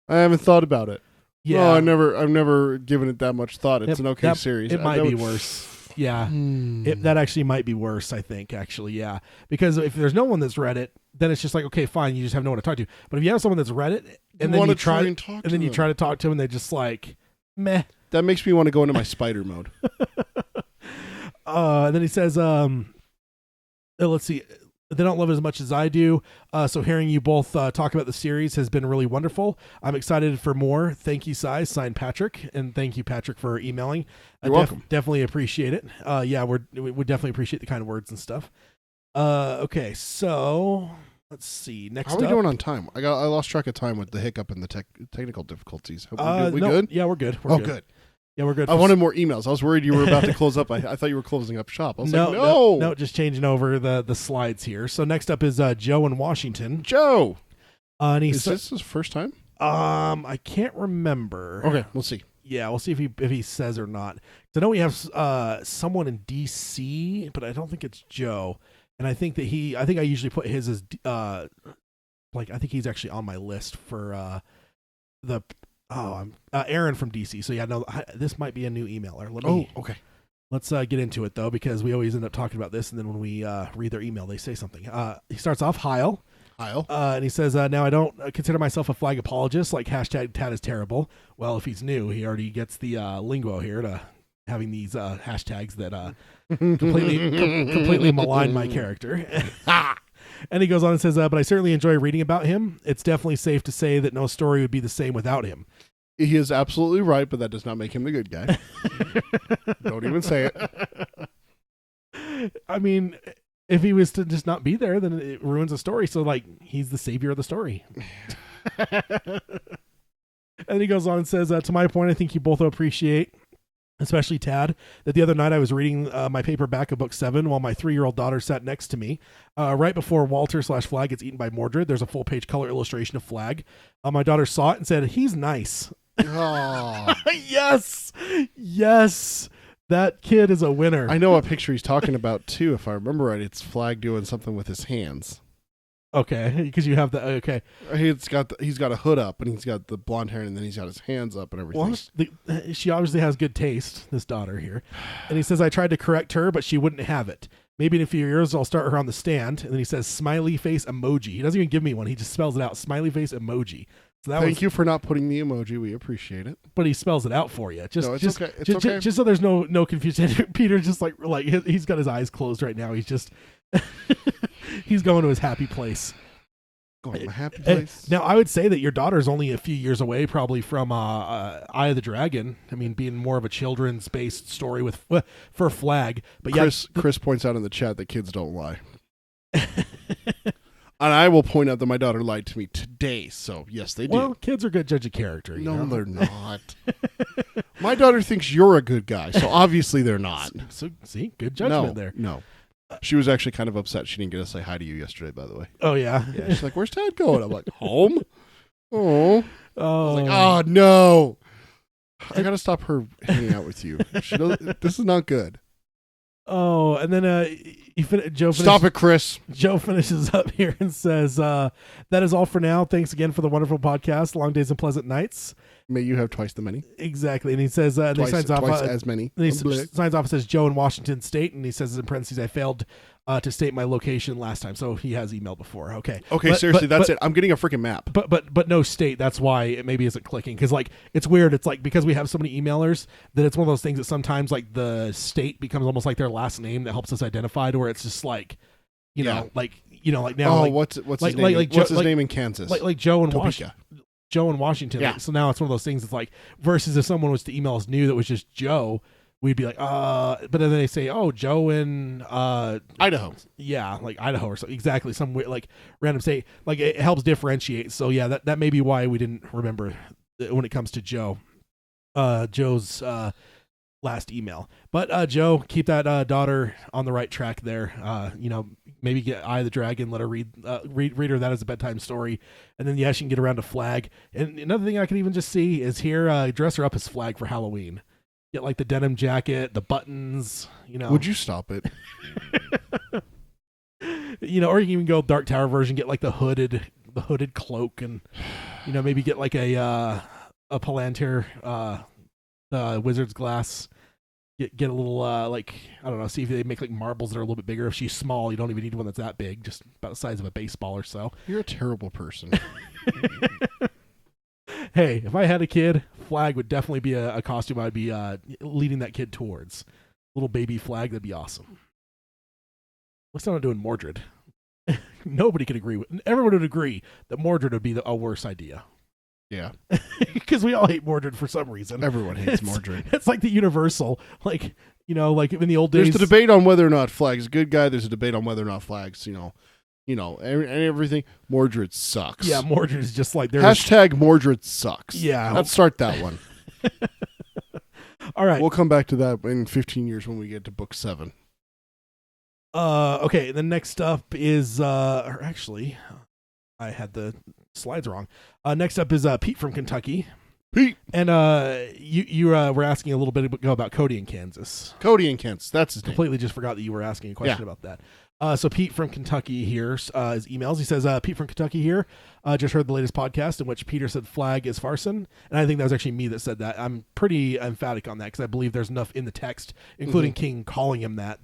I haven't thought about it. Yeah, I've never given it that much thought. It's an okay series. It might be worse. Yeah, that actually might be worse. I think actually, yeah, because if there's no one that's read it, then it's just like, okay, fine, you just have no one to talk to. But if you have someone that's read it and then you try to talk to them and they're just like, meh. That makes me want to go into my spider mode. And then he says, let's see, they don't love it as much as I do. So hearing you both talk about the series has been really wonderful. I'm excited for more. Thank you, Sai. Signed, Patrick. And thank you, Patrick, for emailing. You're welcome. Definitely appreciate it. We definitely appreciate the kind of words and stuff. Okay, so let's see. Next, how are we doing on time? I lost track of time with the hiccup and the technical difficulties. We good? Yeah, we're good. Good. Yeah, we're good. I wanted more emails. I was worried you were about to close up. I thought you were closing up shop. I was like, no. No, just changing over the slides here. So next up is Joe in Washington. Joe! And is this his first time? I can't remember. Okay, we'll see. Yeah, we'll see if he says or not. So I know we have someone in D.C., but I don't think it's Joe. And I think that I usually put his as, I think he's actually on my list for I'm Aaron from DC. So yeah, no, this might be a new emailer. Okay. Let's get into it though, because we always end up talking about this, and then when we read their email, they say something. He starts off, Heil, and he says, now I don't consider myself a flag apologist. Like hashtag Tad is terrible. Well, if he's new, he already gets the lingo here to having these hashtags that completely malign my character. And he goes on and says, but I certainly enjoy reading about him. It's definitely safe to say that no story would be the same without him. He is absolutely right, but that does not make him the good guy. Don't even say it. I mean, if he was to just not be there, then it ruins the story. So, he's the savior of the story. And he goes on and says, to my point, I think you both appreciate, especially Tad, that the other night I was reading my paperback of book 7 while my 3-year-old daughter sat next to me. Right before Walter/Flag gets eaten by Mordred, there's a full-page color illustration of Flag. My daughter saw it and said, he's nice. Oh. Yes. That kid is a winner. I know what picture he's talking about, too. If I remember right, it's Flag doing something with his hands. Okay, because you have the okay. He's got a hood up, and he's got the blonde hair, and then he's got his hands up and everything. Well, she obviously has good taste, this daughter here. And he says, I tried to correct her, but she wouldn't have it. Maybe in a few years, I'll start her on the stand. And then he says, smiley face emoji. He doesn't even give me one. He just spells it out, smiley face emoji. So Thank you for not putting the emoji. We appreciate it. But he spells it out for you. It's okay. It's okay. Just so there's no confusion. Peter's just like he's got his eyes closed right now. He's just he's going to his happy place. Going to my happy place. Now, I would say that your daughter's only a few years away, probably from Eye of the Dragon. I mean, being more of a children's-based story for Flag. But Chris points out in the chat that kids don't lie. And I will point out that my daughter lied to me today, so yes, they do. Well, kids are good judge of character. No, they're not. My daughter thinks you're a good guy, so obviously they're not. So see, good judgment there. No. She was actually kind of upset she didn't get to say hi to you yesterday, by the way. Oh, yeah? Yeah, she's like, where's Tad going? I'm like, home? Oh. I was like, Oh. oh, no. I got to stop her hanging out with you. This is not good. Oh, and then Joe. Stop it, Chris. Joe finishes up here and says, "That is all for now. Thanks again for the wonderful podcast. Long days and pleasant nights. May you have twice the many." Exactly, and he says, twice as many. And he signs off and says Joe in Washington State, and he says in parentheses, "I failed to state my location last time. So he has emailed before. Okay. Seriously, that's it. I'm getting a freaking map. But no state. That's why it maybe isn't clicking. Because like it's weird. It's like because we have so many emailers that it's one of those things that sometimes like the state becomes almost like their last name that helps us identify. To where it's just like, you know, like now. Oh, what's his name? What's his name in Kansas? Like Joe in Washington. Joe in Washington. Yeah. So now it's one of those things. It's like versus if someone was to email us new that was just Joe. We'd be like, but then they say, oh, Joe in Idaho. Yeah, like Idaho or something. Exactly, some weird, like random state. Like it helps differentiate. So yeah, that may be why we didn't remember when it comes to Joe. Joe's last email. But Joe, keep that daughter on the right track there. Maybe get Eye of the Dragon, let her read her that as a bedtime story, and then she can get around to Flag. And another thing I can even just see is here, dress her up as Flag for Halloween. Get like the denim jacket, the buttons, Would you stop it? Or you can even go Dark Tower version, get like the hooded cloak, and maybe get like a Palantir, the wizard's glass. Get a little I don't know, see if they make like marbles that are a little bit bigger. If she's small, you don't even need one that's that big, just about the size of a baseball or so. You're a terrible person. Hey, if I had a kid, Flag would definitely be a costume I'd be leading that kid towards. Little baby Flag, that'd be awesome. Let's not doing Mordred. Nobody could agree with. Everyone would agree that Mordred would be a worse idea. Yeah, because we all hate Mordred for some reason. Everyone hates Mordred. It's like the universal, like like in the old days. There's the debate on whether or not Flag's a good guy. There's a debate on whether or not Flag's and everything. Mordred sucks. Yeah, Mordred is just like hashtag Mordred sucks. Yeah, let's start that one. All right, we'll come back to that in 15 years when we get to book 7. Okay. The next up is actually, I had the slides wrong. Next up is Pete from Kentucky. Pete, and you were asking a little bit ago about Cody in Kansas. Cody in Kansas, that's his name. Completely just forgot that you were asking a question about that. So Pete from Kentucky here, his emails. He says, Pete from Kentucky here. Just heard the latest podcast in which Peter said Flag is Farson. And I think that was actually me that said that. I'm pretty emphatic on that because I believe there's enough in the text, including King calling him that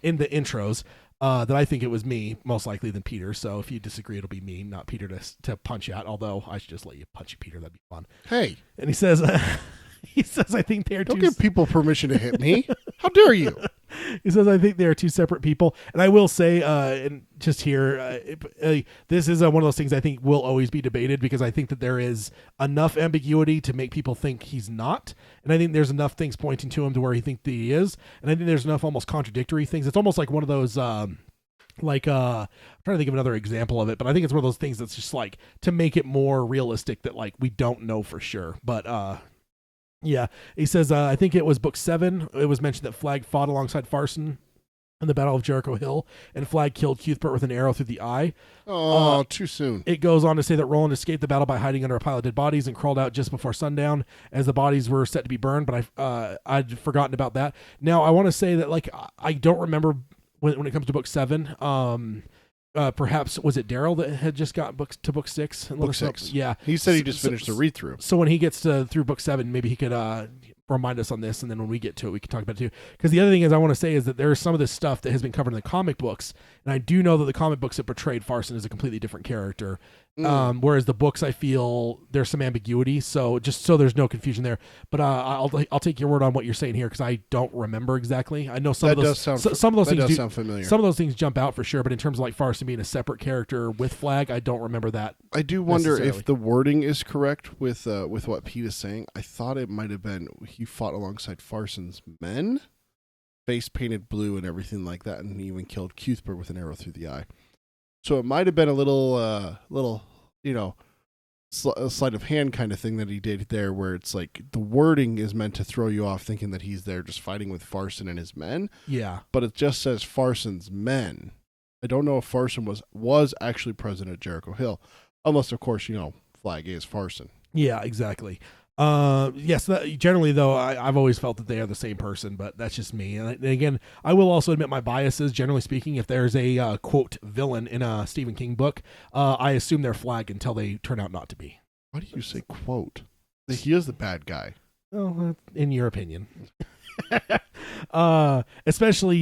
in the intros, that I think it was me, most likely than Peter. So if you disagree, it'll be me, not Peter to punch you out. Although I should just let you punch you, Peter. That'd be fun. Hey. And he says, I think they're Don't give people permission to hit me. How dare you? He says, I think they are two separate people. And I will say, and just here, this is one of those things I think will always be debated because I think that there is enough ambiguity to make people think he's not. And I think there's enough things pointing to him to where he thinks that he is. And I think there's enough almost contradictory things. It's almost like one of those, I'm trying to think of another example of it, but I think it's one of those things that's just like to make it more realistic that like we don't know for sure. But, yeah, he says, I think it was book 7. It was mentioned that Flag fought alongside Farson in the Battle of Jericho Hill, and Flag killed Cuthbert with an arrow through the eye. Oh, too soon. It goes on to say that Roland escaped the battle by hiding under a pile of dead bodies and crawled out just before sundown as the bodies were set to be burned, but I'd forgotten about that. Now, I want to say that, like, I don't remember when it comes to book 7, perhaps was it Daryl that had just got to book 6? Book 6. Yeah. He said he just finished the read through. So when he gets through book 7, maybe he could remind us on this, and then when we get to it, we can talk about it too. Because the other thing is I want to say is that there is some of this stuff that has been covered in the comic books, and I do know that the comic books that portrayed Farson as a completely different character. Whereas the books, I feel there's some ambiguity, so just so there's no confusion there. But I'll take your word on what you're saying here because I don't remember exactly. I know some of those things sound familiar. Some of those things jump out for sure, but in terms of like Farson being a separate character with Flag, I don't remember that. I do wonder if the wording is correct with what Pete is saying. I thought it might have been he fought alongside Farson's men, face painted blue and everything like that, and he even killed Cuthbert with an arrow through the eye. So it might have been a little sleight of hand kind of thing that he did there, where it's like the wording is meant to throw you off thinking that he's there just fighting with Farson and his men. Yeah. But it just says Farson's men. I don't know if Farson was actually present at Jericho Hill, unless, of course, Flag is Farson. Yeah, exactly. Yes, generally, though, I've always felt that they are the same person, but that's just me. And again, I will also admit my biases. Generally speaking, if there's a quote villain in a Stephen King book, I assume they're Flag until they turn out not to be. Why do you say quote? He is the bad guy. Well, in your opinion. especially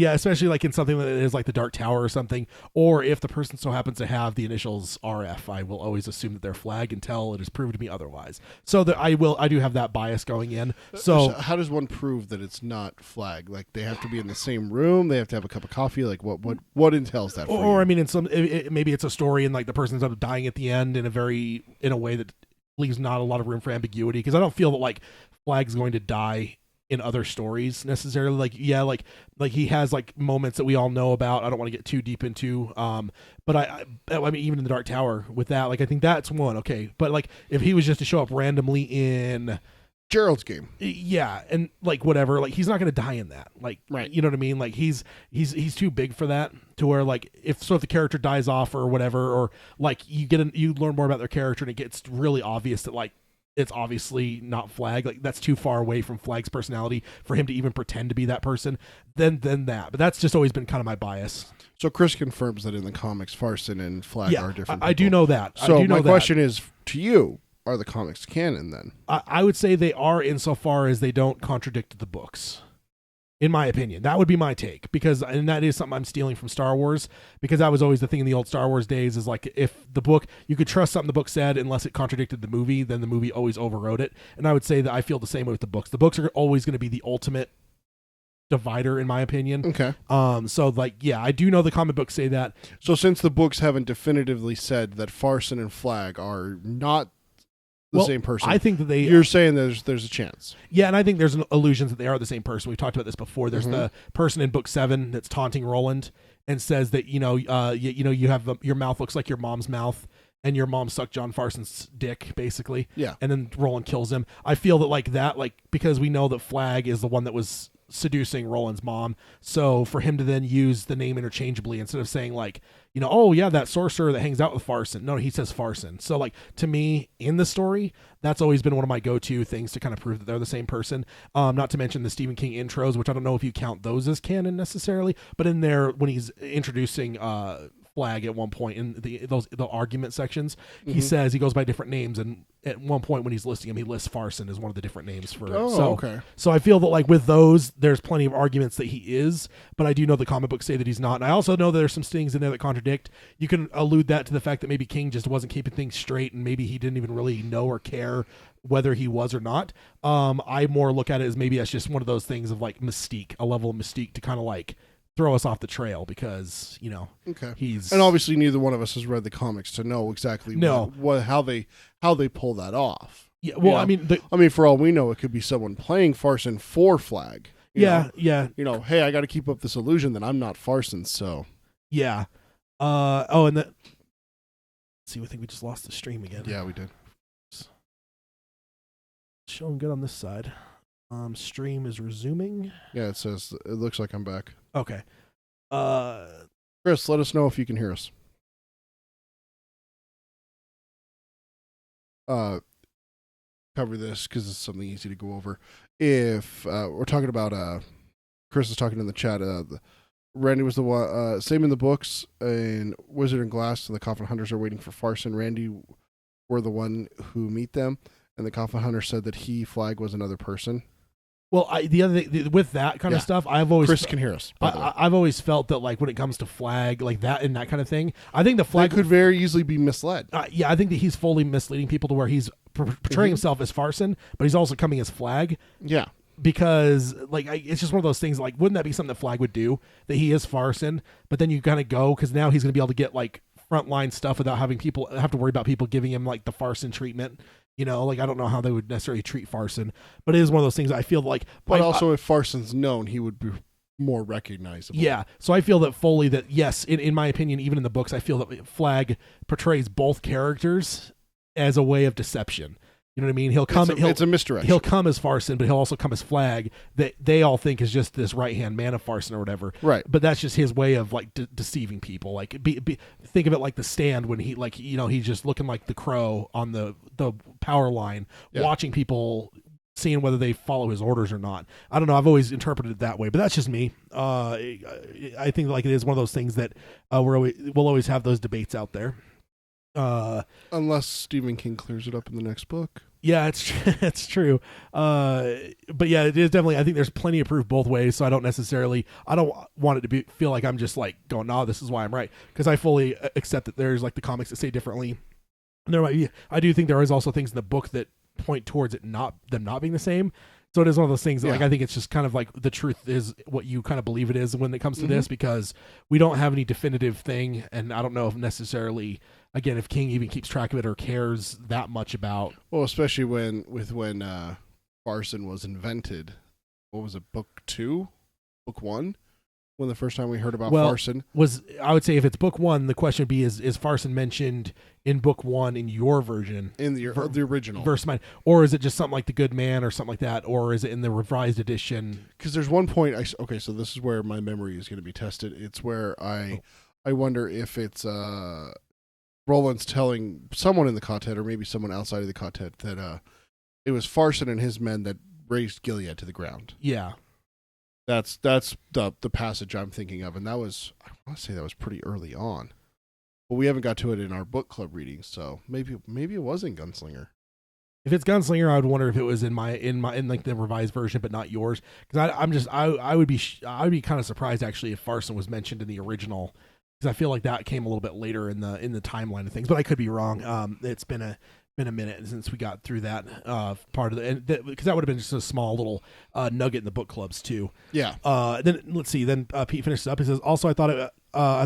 like in something that is like the Dark Tower or something, or if the person so happens to have the initials RF, I will always assume that they're Flag until it is proven to be otherwise. So that I do have that bias going in. So how does one prove that it's not Flag? Like they have to be in the same room, they have to have a cup of coffee. Like what entails that? Or I mean, in some maybe it's a story and like the person ends up dying at the end in a way that leaves not a lot of room for ambiguity, because I don't feel that like Flag's going to die in other stories necessarily. Like he has like moments that we all know about. I don't want to get too deep into but I mean, even in the Dark Tower with that, like I think that's one. Okay, but like if he was just to show up randomly in Gerald's game, yeah, and like whatever, like he's not going to die in that, like, right? You know what I mean? Like he's too big for that, to where like if the character dies off or whatever, or like you learn more about their character and it gets really obvious that like it's obviously not Flag, like that's too far away from Flag's personality for him to even pretend to be that person, then that. But that's just always been kind of my bias. So Chris confirms that in the comics, Farson and Flag are different. I do know that. So my question is to you: are the comics canon then? I would say they are, insofar as they don't contradict the books. In my opinion, that would be my take, and that is something I'm stealing from Star Wars, because that was always the thing in the old Star Wars days, is like if the book, you could trust something the book said unless it contradicted the movie, then the movie always overrode it. And I would say that I feel the same way with the books. The books are always going to be the ultimate divider, in my opinion. Okay. So like, yeah, I do know the comic books say that. So since the books haven't definitively said that Farson and Flag are not the same person, I think that you're saying there's a chance. Yeah, and I think there's illusions that they are the same person. We've talked about this before. There's the person in book 7 that's taunting Roland and says that you have your mouth looks like your mom's mouth, and your mom sucked John Farson's dick, basically. Yeah. And then Roland kills him. I feel that like that, like, because we know that Flag is the one that was seducing Roland's mom, so for him to then use the name interchangeably instead of saying like, oh yeah, that sorcerer that hangs out with Farson, no, he says Farson. So like, to me, in the story, that's always been one of my go-to things to kind of prove that they're the same person. Not to mention the Stephen King intros, which I don't know if you count those as canon necessarily, but in there when he's introducing Flag at one point in the argument sections, he says he goes by different names, and at one point when he's listing him, he lists Farson as one of the different names for. Okay. So I feel that like with those, there's plenty of arguments that he is, but I do know the comic books say that he's not. And I also know there's some things in there that contradict. You can allude that to the fact that maybe King just wasn't keeping things straight, and maybe he didn't even really know or care whether he was or not. I more look at it as maybe that's just one of those things of like mystique, a level of mystique to kind of like throw us off the trail, because he's, and obviously neither one of us has read the comics to know exactly how they pull that off. Yeah, well, I mean, for all we know, it could be someone playing Farson for Flag. Yeah. Hey, I got to keep up this illusion that I'm not Farson. So yeah. And that. See, I think we just lost the stream again. Yeah, we did. Showing good on this side. Stream is resuming. Yeah, it says it looks like I'm back. Okay. Chris, let us know if you can hear us. Cover this because it's something easy to go over. If we're talking about, Chris is talking in the chat. Randy was the one. Same in the books. In Wizard and Glass, the Coffin Hunters are waiting for Farson. Randy were the one who meet them, and the Coffin Hunter said that Flag was another person. Well, the other thing with that kind of stuff, Chris can hear us. I've always felt that like when it comes to Flag, like that and that kind of thing, I think the Flag could very easily be misled. Yeah, I think that he's fully misleading people to where he's portraying himself as Farson, but he's also coming as Flag. Yeah, because like it's just one of those things. Like, wouldn't that be something that Flag would do? That he is Farson, but then you kind of go, because now he's going to be able to get like frontline stuff without having people have to worry about people giving him like the Farson treatment. Like, I don't know how they would necessarily treat Farson, but it is one of those things I feel like. But also, if Farson's known, he would be more recognizable. Yeah, so I feel that fully that, yes, in my opinion, even in the books, I feel that Flag portrays both characters as a way of deception. You know what I mean? It's a misdirection. He'll come as Farson, but he'll also come as Flag, that they all think is just this right-hand man of Farson or whatever. Right. But that's just his way of like deceiving people. Like, think of it like The Stand, when he he's just looking like the crow on the power line, watching people, seeing whether they follow his orders or not. I don't know. I've always interpreted it that way, but that's just me. I think like it is one of those things that we'll always have those debates out there. Unless Stephen King clears it up in the next book. Yeah, it's true. But yeah, it is definitely. I think there's plenty of proof both ways. So I don't want it to feel like I'm just like going, no, this is why I'm right, because I fully accept that there's like the comics that say differently. And there might be. I do think there is also things in the book that point towards them not being the same. So it is one of those things that, like, I think it's just kind of like the truth is what you kind of believe it is when it comes to this, because we don't have any definitive thing, and I don't know if necessarily, again, if King even keeps track of it or cares that much about. Well, especially when Farson was invented. What was it, book 2? Book 1? When the first time we heard about Farson I would say if it's book 1, the question would be is Farson mentioned in book 1 in your version, in the original versus mine, or is it just something like the Good Man or something like that, or is it in the revised edition? Because there's one point so this is where my memory is going to be tested. It's where I wonder if it's Roland's telling someone in the quartet or maybe someone outside of the quartet that it was Farson and his men that raised Gilead to the ground. Yeah. That's the passage I'm thinking of, and I want to say that was pretty early on, but we haven't got to it in our book club readings, so maybe it was in Gunslinger. If it's Gunslinger, I would wonder if it was in like the revised version, but not yours, because I would be kind of surprised actually if Farson was mentioned in the original, because I feel like that came a little bit later in the timeline of things, but I could be wrong. It's been a minute since we got through that part of because that would have been just a small little nugget in the book clubs too. Yeah. Then let's see. Then Pete finishes up. He says, also, I thought it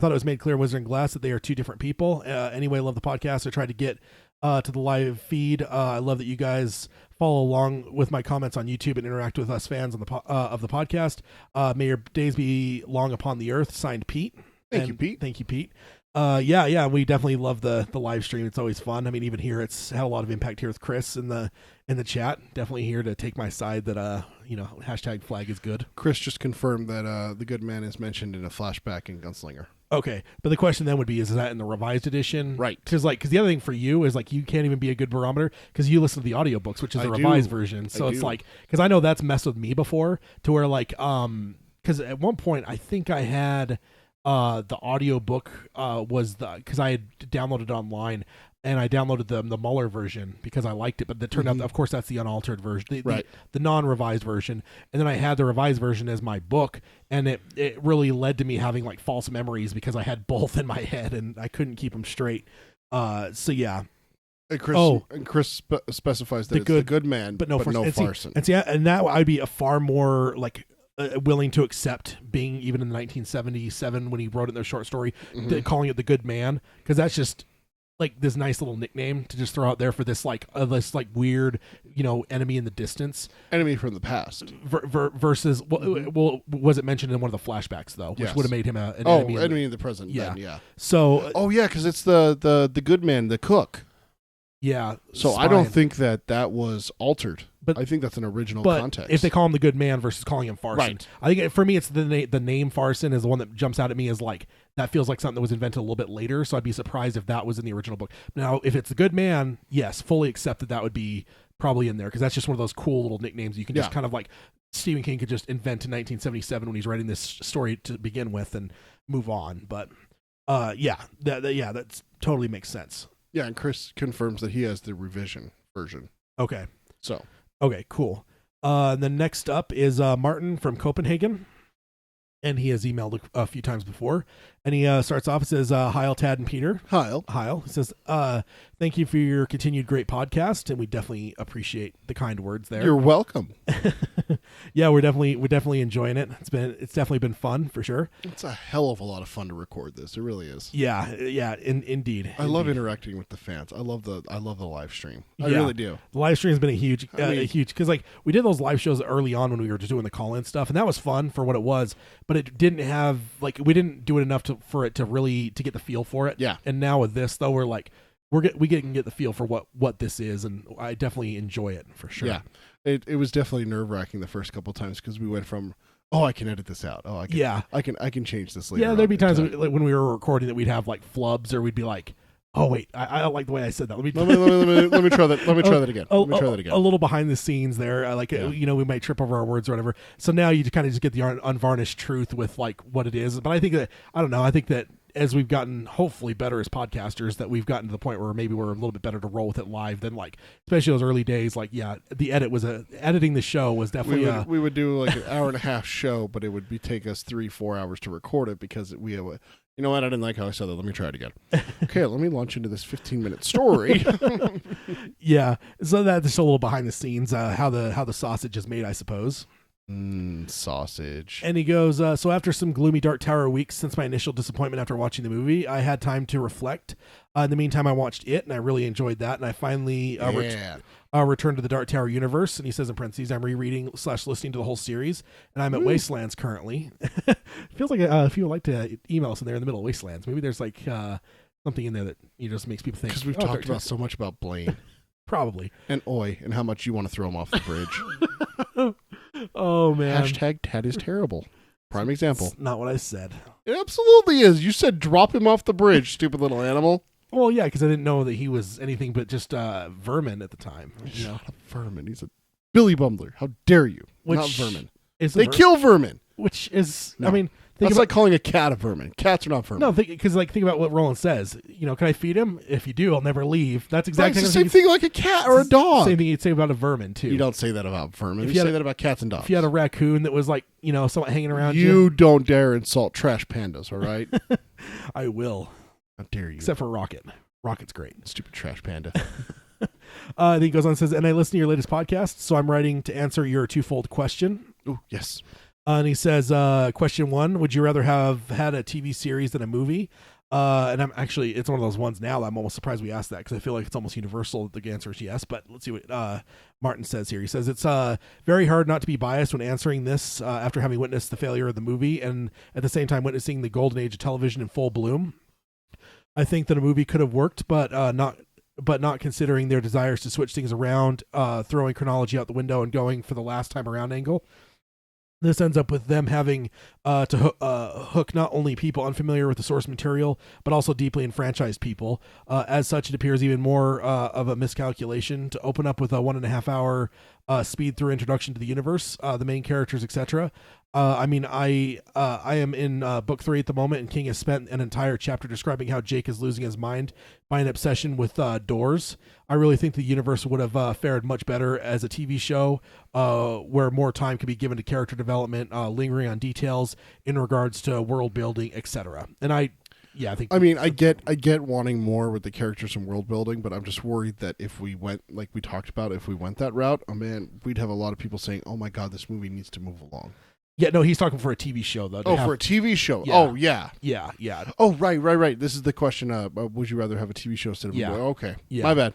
was made clear in Wizard and Glass that they are two different people. Anyway, love the podcast. I tried to get to the live feed. I love that you guys follow along with my comments on YouTube and interact with us fans on the of the podcast. May your days be long upon the earth. Signed, Pete. Thank you, Pete. Thank you, Pete. Yeah, we definitely love the live stream. It's always fun. I mean, even here, it's had a lot of impact here with Chris in the chat. Definitely here to take my side that hashtag flag is good. Chris just confirmed that the Good Man is mentioned in a flashback in Gunslinger. Okay, but the question then would be, is that in the revised edition? Right. Because the other thing for you is like you can't even be a good barometer because you listen to the audiobooks, which is the revised version. So it's like, because I know that's messed with me before to where like because at one point I think I had the audiobook because I had downloaded it online, and I downloaded the Muller version because I liked it, but it turned out, of course, that's the unaltered version, the non-revised version, and then I had the revised version as my book, and it really led to me having like false memories because I had both in my head and I couldn't keep them straight. So yeah. And Chris specifies that it's the Good Man, but no Farson. And that I'd be a far more like willing to accept being even in 1977 when he wrote it in their short story, calling it the Good Man, because that's just like this nice little nickname to just throw out there for this this weird enemy in the distance, enemy from the past versus was it mentioned in one of the flashbacks though, which would have made him an enemy in the present. Yeah. Then, yeah. So because it's the Good Man, the cook. Yeah. So spine. I don't think that was altered. But I think that's an original context. If they call him the Good Man versus calling him Farson, right. I think for me it's the name Farson is the one that jumps out at me as like that feels like something that was invented a little bit later. So I'd be surprised if that was in the original book. Now, if it's the Good Man, yes, fully accept that would be probably in there because that's just one of those cool little nicknames you can just kind of like Stephen King could just invent in 1977 when he's writing this story to begin with and move on. But that totally makes sense. Yeah, and Chris confirms that he has the revision version. Okay. So. Okay, cool. Then next up is Martin from Copenhagen, and he has emailed a few times before. And he starts off and says, Heil, Tad and Peter. Heil. He says, thank you for your continued great podcast, and we definitely appreciate the kind words there. You're welcome. Yeah, we're definitely enjoying it. It's definitely been fun for sure. It's a hell of a lot of fun to record this. It really is. Yeah, indeed. I love interacting with the fans. I love the live stream. I really do. The live stream has been a huge because like we did those live shows early on when we were just doing the call-in stuff, and that was fun for what it was. But it didn't have we didn't do it enough for it to really get the feel for it. Yeah. And now with this though, we're like we can get the feel for what this is, and I definitely enjoy it for sure. Yeah. It was definitely nerve-wracking the first couple of times because we went from I can edit this out. I can change this later. Yeah, there'd be times when we were recording that we'd have like flubs, or we'd be like, oh wait, I don't like the way I said that. Let me try that. Let me try that again. A little behind the scenes there, we might trip over our words or whatever. So now you kind of just get the unvarnished truth with like what it is. But I think that as we've gotten hopefully better as podcasters, that we've gotten to the point where maybe we're a little bit better to roll with it live than like, especially those early days. Like, yeah, editing the show was definitely we would do like an hour and a half show, but it would take us 3-4 hours to record it because we have a. You know what? I didn't like how I said that. Let me try it again. Okay, let me launch into this 15-minute story. Yeah, so that's just a little behind the scenes, how the sausage is made, I suppose. Sausage. And he goes, so after some gloomy Dark Tower weeks since my initial disappointment after watching the movie, I had time to reflect. In the meantime, I watched It, and I really enjoyed that. And I finally returned to the Dark Tower universe. And he says in parentheses, I'm rereading / listening to the whole series, and I'm at Wastelands currently. Feels like if you would like to email us in there in the middle of Wastelands, maybe there's like something in there that just makes people think. Because we've talked about so much about Blaine. Probably. And Oi, and how much you want to throw him off the bridge. Oh, man. #Ted is terrible. Prime example. That's not what I said. It absolutely is. You said drop him off the bridge, stupid little animal. Well, yeah, because I didn't know that he was anything but just vermin at the time. You know? Not a vermin. He's a Billy Bumbler. How dare you? Not vermin. They kill vermin. Which is, no. I mean... That's like calling a cat a vermin. Cats are not vermin. No, because think about what Roland says. Can I feed him? If you do, I'll never leave. That's exactly the same thing like a cat or a dog. Same thing you'd say about a vermin too. You don't say that about vermin. You say that about cats and dogs. If you had a raccoon that was like, somewhat hanging around you don't dare insult trash pandas, all right? I will. How dare you? Except for Rocket. Rocket's great. Stupid trash panda. Then he goes on and says, and I listen to your latest podcast, so I'm writing to answer your twofold question. Oh, yes. And he says, question 1, would you rather have had a TV series than a movie? And it's one of those ones now that I'm almost surprised we asked that because I feel like it's almost universal that the answer is yes. But let's see what Martin says here. He says, it's very hard not to be biased when answering this after having witnessed the failure of the movie and at the same time witnessing the golden age of television in full bloom. I think that a movie could have worked, but not considering their desires to switch things around, throwing chronology out the window and going for the last time around angle. This ends up with them having to hook not only people unfamiliar with the source material, but also deeply enfranchised people. As such, it appears even more of a miscalculation to open up with a 1.5 hour speed through introduction to the universe, the main characters, etc. I am in book 3 at the moment, and King has spent an entire chapter describing how Jake is losing his mind by an obsession with doors. I really think the universe would have fared much better as a TV show, where more time could be given to character development, lingering on details in regards to world building, etc. And I think. I mean, I get wanting more with the characters and world building, but I'm just worried that if we went, like we talked about, if we went that route, oh man, we'd have a lot of people saying, "Oh my God, this movie needs to move along." Yeah, no, he's talking for a TV show, though. For a TV show. Yeah. Oh, yeah. Yeah. Oh, right. This is the question. Would you rather have a TV show instead of a movie? Okay. Yeah. My bad.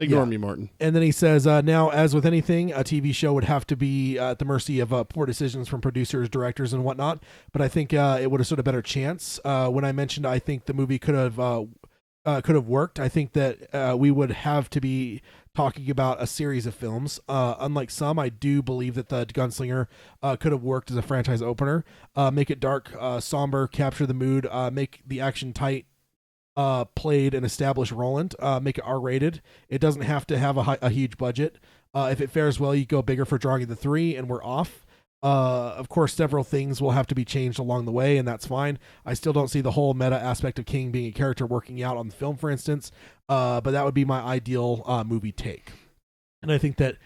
Ignore me, Martin. And then he says, now, as with anything, a TV show would have to be at the mercy of poor decisions from producers, directors, and whatnot. But I think it would have stood a better chance. When I mentioned I think the movie could have worked, I think that we would have to be talking about a series of films. Unlike some, I do believe that the Gunslinger could have worked as a franchise opener. Make it dark, somber, capture the mood, make the action tight, played and established Roland, make it R-rated. It doesn't have to have a huge budget. If it fares well, you go bigger for drawing the 3, and we're off. Of course, several things will have to be changed along the way, and that's fine. I still don't see the whole meta aspect of King being a character working out on the film, for instance, but that would be my ideal movie take. And I think that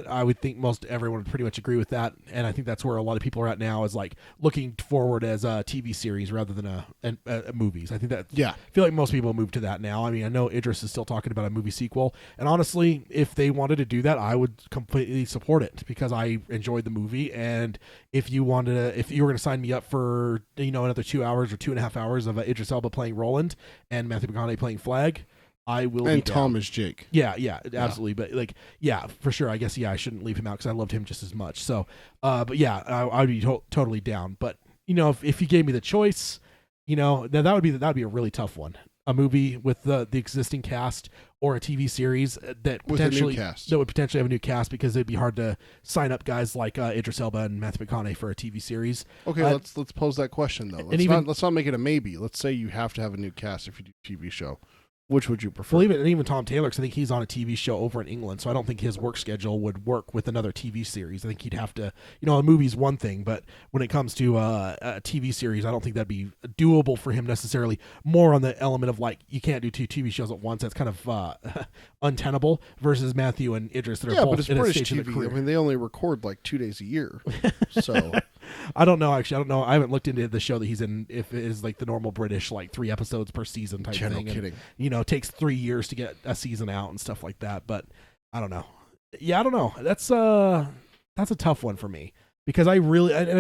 I would think most everyone would pretty much agree with that, and I think that's where a lot of people are at now, is like looking forward as a TV series rather than a movies. I think that I feel like most people move to that now. I mean, I know Idris is still talking about a movie sequel, and honestly, if they wanted to do that, I would completely support it because I enjoyed the movie. And if you were going to sign me up for another 2 hours or 2.5 hours of Idris Elba playing Roland and Matthew McConaughey playing Flag, I will. And Tom is Jake. Yeah, absolutely. But for sure. I guess I shouldn't leave him out because I loved him just as much. So, but yeah, I'd be totally down. But if you gave me the choice, then that would be a really tough one. A movie with the existing cast or a TV series that would potentially have a new cast, because it'd be hard to sign up guys like Idris Elba and Matthew McConaughey for a TV series. Okay, let's pose that question though. Let's not make it a maybe. Let's say you have to have a new cast if you do a TV show. Which would you prefer? Believe it, and even Tom Taylor, because I think he's on a TV show over in England, so I don't think his work schedule would work with another TV series. I think he'd have to, a movie's one thing, but when it comes to a TV series, I don't think that'd be doable for him necessarily. More on the element of like, you can't do 2 TV shows at once. That's kind of untenable versus Matthew and Idris that are both but it's in British a stage of TV. their career. I mean, they only record like 2 days a year, so... I don't know. Actually, I don't know. I haven't looked into the show that he's in. If it is like the normal British, like 3 episodes per season type thing. No kidding. And, it takes 3 years to get a season out and stuff like that. But I don't know. Yeah, I don't know. That's a tough one for me because I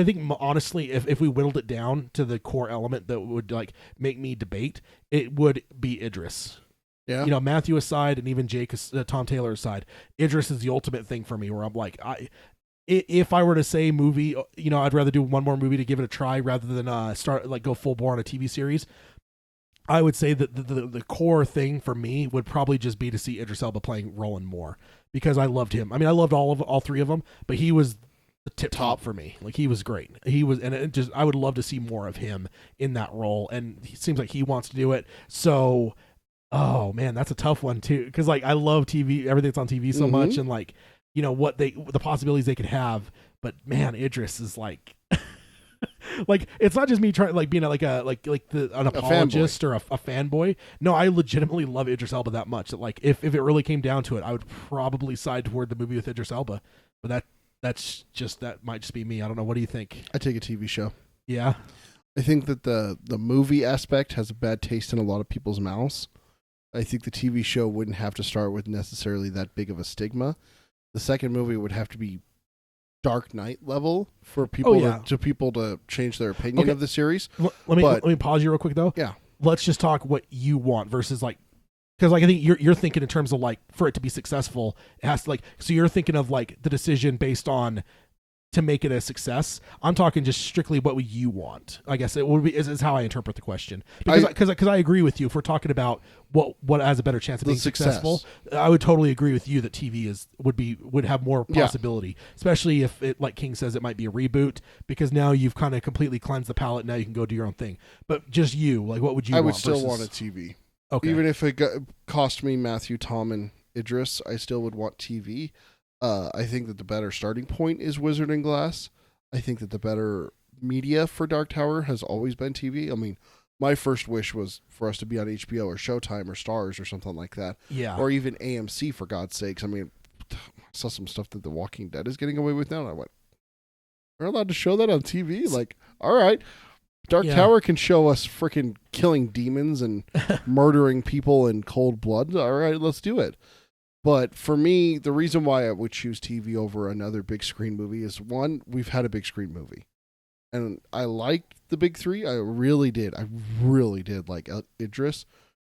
think honestly, if we whittled it down to the core element that would like make me debate, it would be Idris. Yeah. Matthew aside, and even Jake, Tom Taylor aside, Idris is the ultimate thing for me. Where I'm like, if I were to say movie, I'd rather do one more movie to give it a try rather than go full bore on a TV series. I would say that the core thing for me would probably just be to see Idris Elba playing Roland Moore because I loved him. I mean, I loved all 3 of them, but he was the top for me. Like he was great. I would love to see more of him in that role, and it seems like he wants to do it. So, oh man, that's a tough one too because like I love TV, everything that's on TV so much, and like. The possibilities they could have, but man, Idris is like, like it's not just me trying like being an apologist or a fanboy. No, I legitimately love Idris Elba that much that like if it really came down to it, I would probably side toward the movie with Idris Elba. But that might just be me. I don't know. What do you think? I take a TV show. Yeah, I think that the movie aspect has a bad taste in a lot of people's mouths. I think the TV show wouldn't have to start with necessarily that big of a stigma. The second movie would have to be Dark Knight level for people to change their opinion of the series. Let me pause you real quick though. Yeah, let's just talk what you want versus like because like I think you're thinking in terms of like for it to be successful, it has to like so you're thinking of like the decision based on to make it a success. I'm talking just strictly what you want. I guess it would be is how I interpret the question because I agree with you. If we're talking about what has a better chance of being successful, I would totally agree with you that TV would have more possibility, especially if it like King says it might be a reboot because now you've kind of completely cleansed the palette. Now you can go do your own thing. But just you, like what would you? I would still want a TV. Okay, even if it cost me Matthew, Tom, and Idris, I still would want TV. I think that the better starting point is Wizard and Glass. I think that the better media for Dark Tower has always been TV. I mean, my first wish was for us to be on HBO or Showtime or Stars or something like that. Yeah. Or even AMC, for God's sakes. I mean, I saw some stuff that The Walking Dead is getting away with now, and I went, we're allowed to show that on TV? Like, all right. Dark Tower can show us freaking killing demons and murdering people in cold blood. All right, let's do it. But for me, the reason why I would choose TV over another big screen movie is one, we've had a big screen movie. And I liked the big 3. I really did. I really did like Idris.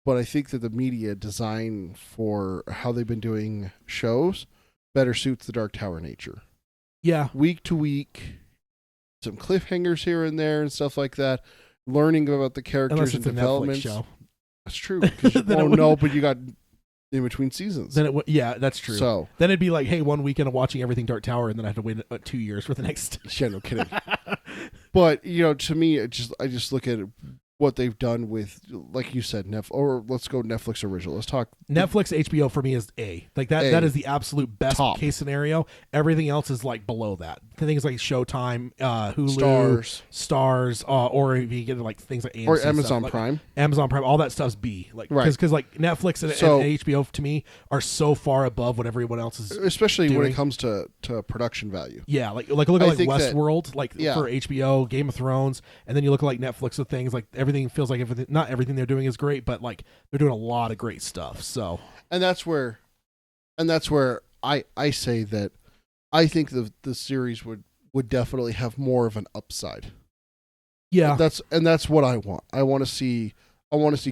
But I think that the media design for how they've been doing shows better suits the Dark Tower nature. Yeah. Week to week, some cliffhangers here and there and stuff like that. Learning about the characters and developments. Show. That's true. Because but you got in between seasons. Then that's true. So then it'd be like, hey, one weekend of watching everything Dark Tower, and then I have to wait 2 years for the next. Yeah, no kidding. But to me, I just look at what they've done with, like you said, or let's go Netflix original. Let's talk Netflix. HBO for me is like that. That is the absolute best case scenario. Everything else is like below that. Things like Showtime, Hulu, Stars, or if you get like things like AMC or Amazon stuff, Prime, all that stuff's B. Like because like Netflix and HBO to me are so far above what everyone else is, especially doing. when it comes to production value. Yeah, like look at like Westworld, for HBO, Game of Thrones, and then you look at like Netflix with things like everything feels like not everything they're doing is great, but like they're doing a lot of great stuff. So and that's where I say that I think the series would definitely have more of an upside. Yeah, that's what I want. I want to see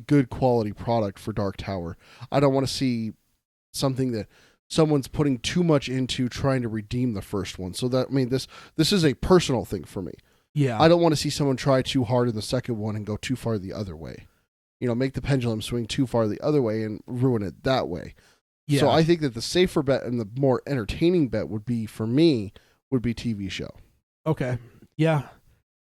good quality product for Dark Tower. I don't want to see something that someone's putting too much into trying to redeem the first one. So that this is a personal thing for me. Yeah, I don't want to see someone try too hard in the second one and go too far the other way. Make the pendulum swing too far the other way and ruin it that way. Yeah. So I think that the safer bet and the more entertaining bet would be TV show. Okay. Yeah.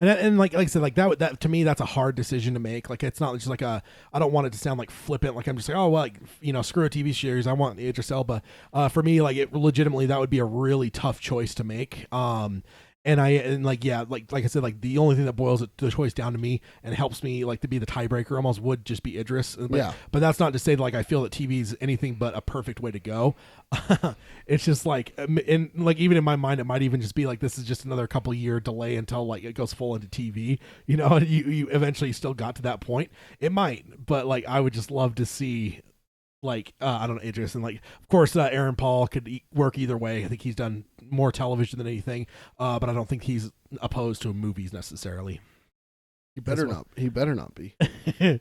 And like I said, like that to me, that's a hard decision to make. Like, it's not just like I don't want it to sound like flippant. Like I'm just like, oh, well, like, screw a TV series. I want Idris Elba. For me, like it legitimately, that would be a really tough choice to make. And like I said, like the only thing that boils the choice down to me and helps me like to be the tiebreaker almost would just be Idris. But that's not to say like I feel that TV is anything but a perfect way to go. It's just like, and like even in my mind, it might even just be like this is just another couple year delay until like it goes full into TV. You eventually still got to that point. It might, but like I would just love to see. Like I don't know, Idris, and like of course Aaron Paul could work either way. I think he's done more television than anything, but I don't think he's opposed to movies necessarily. He better not. He better not be. Then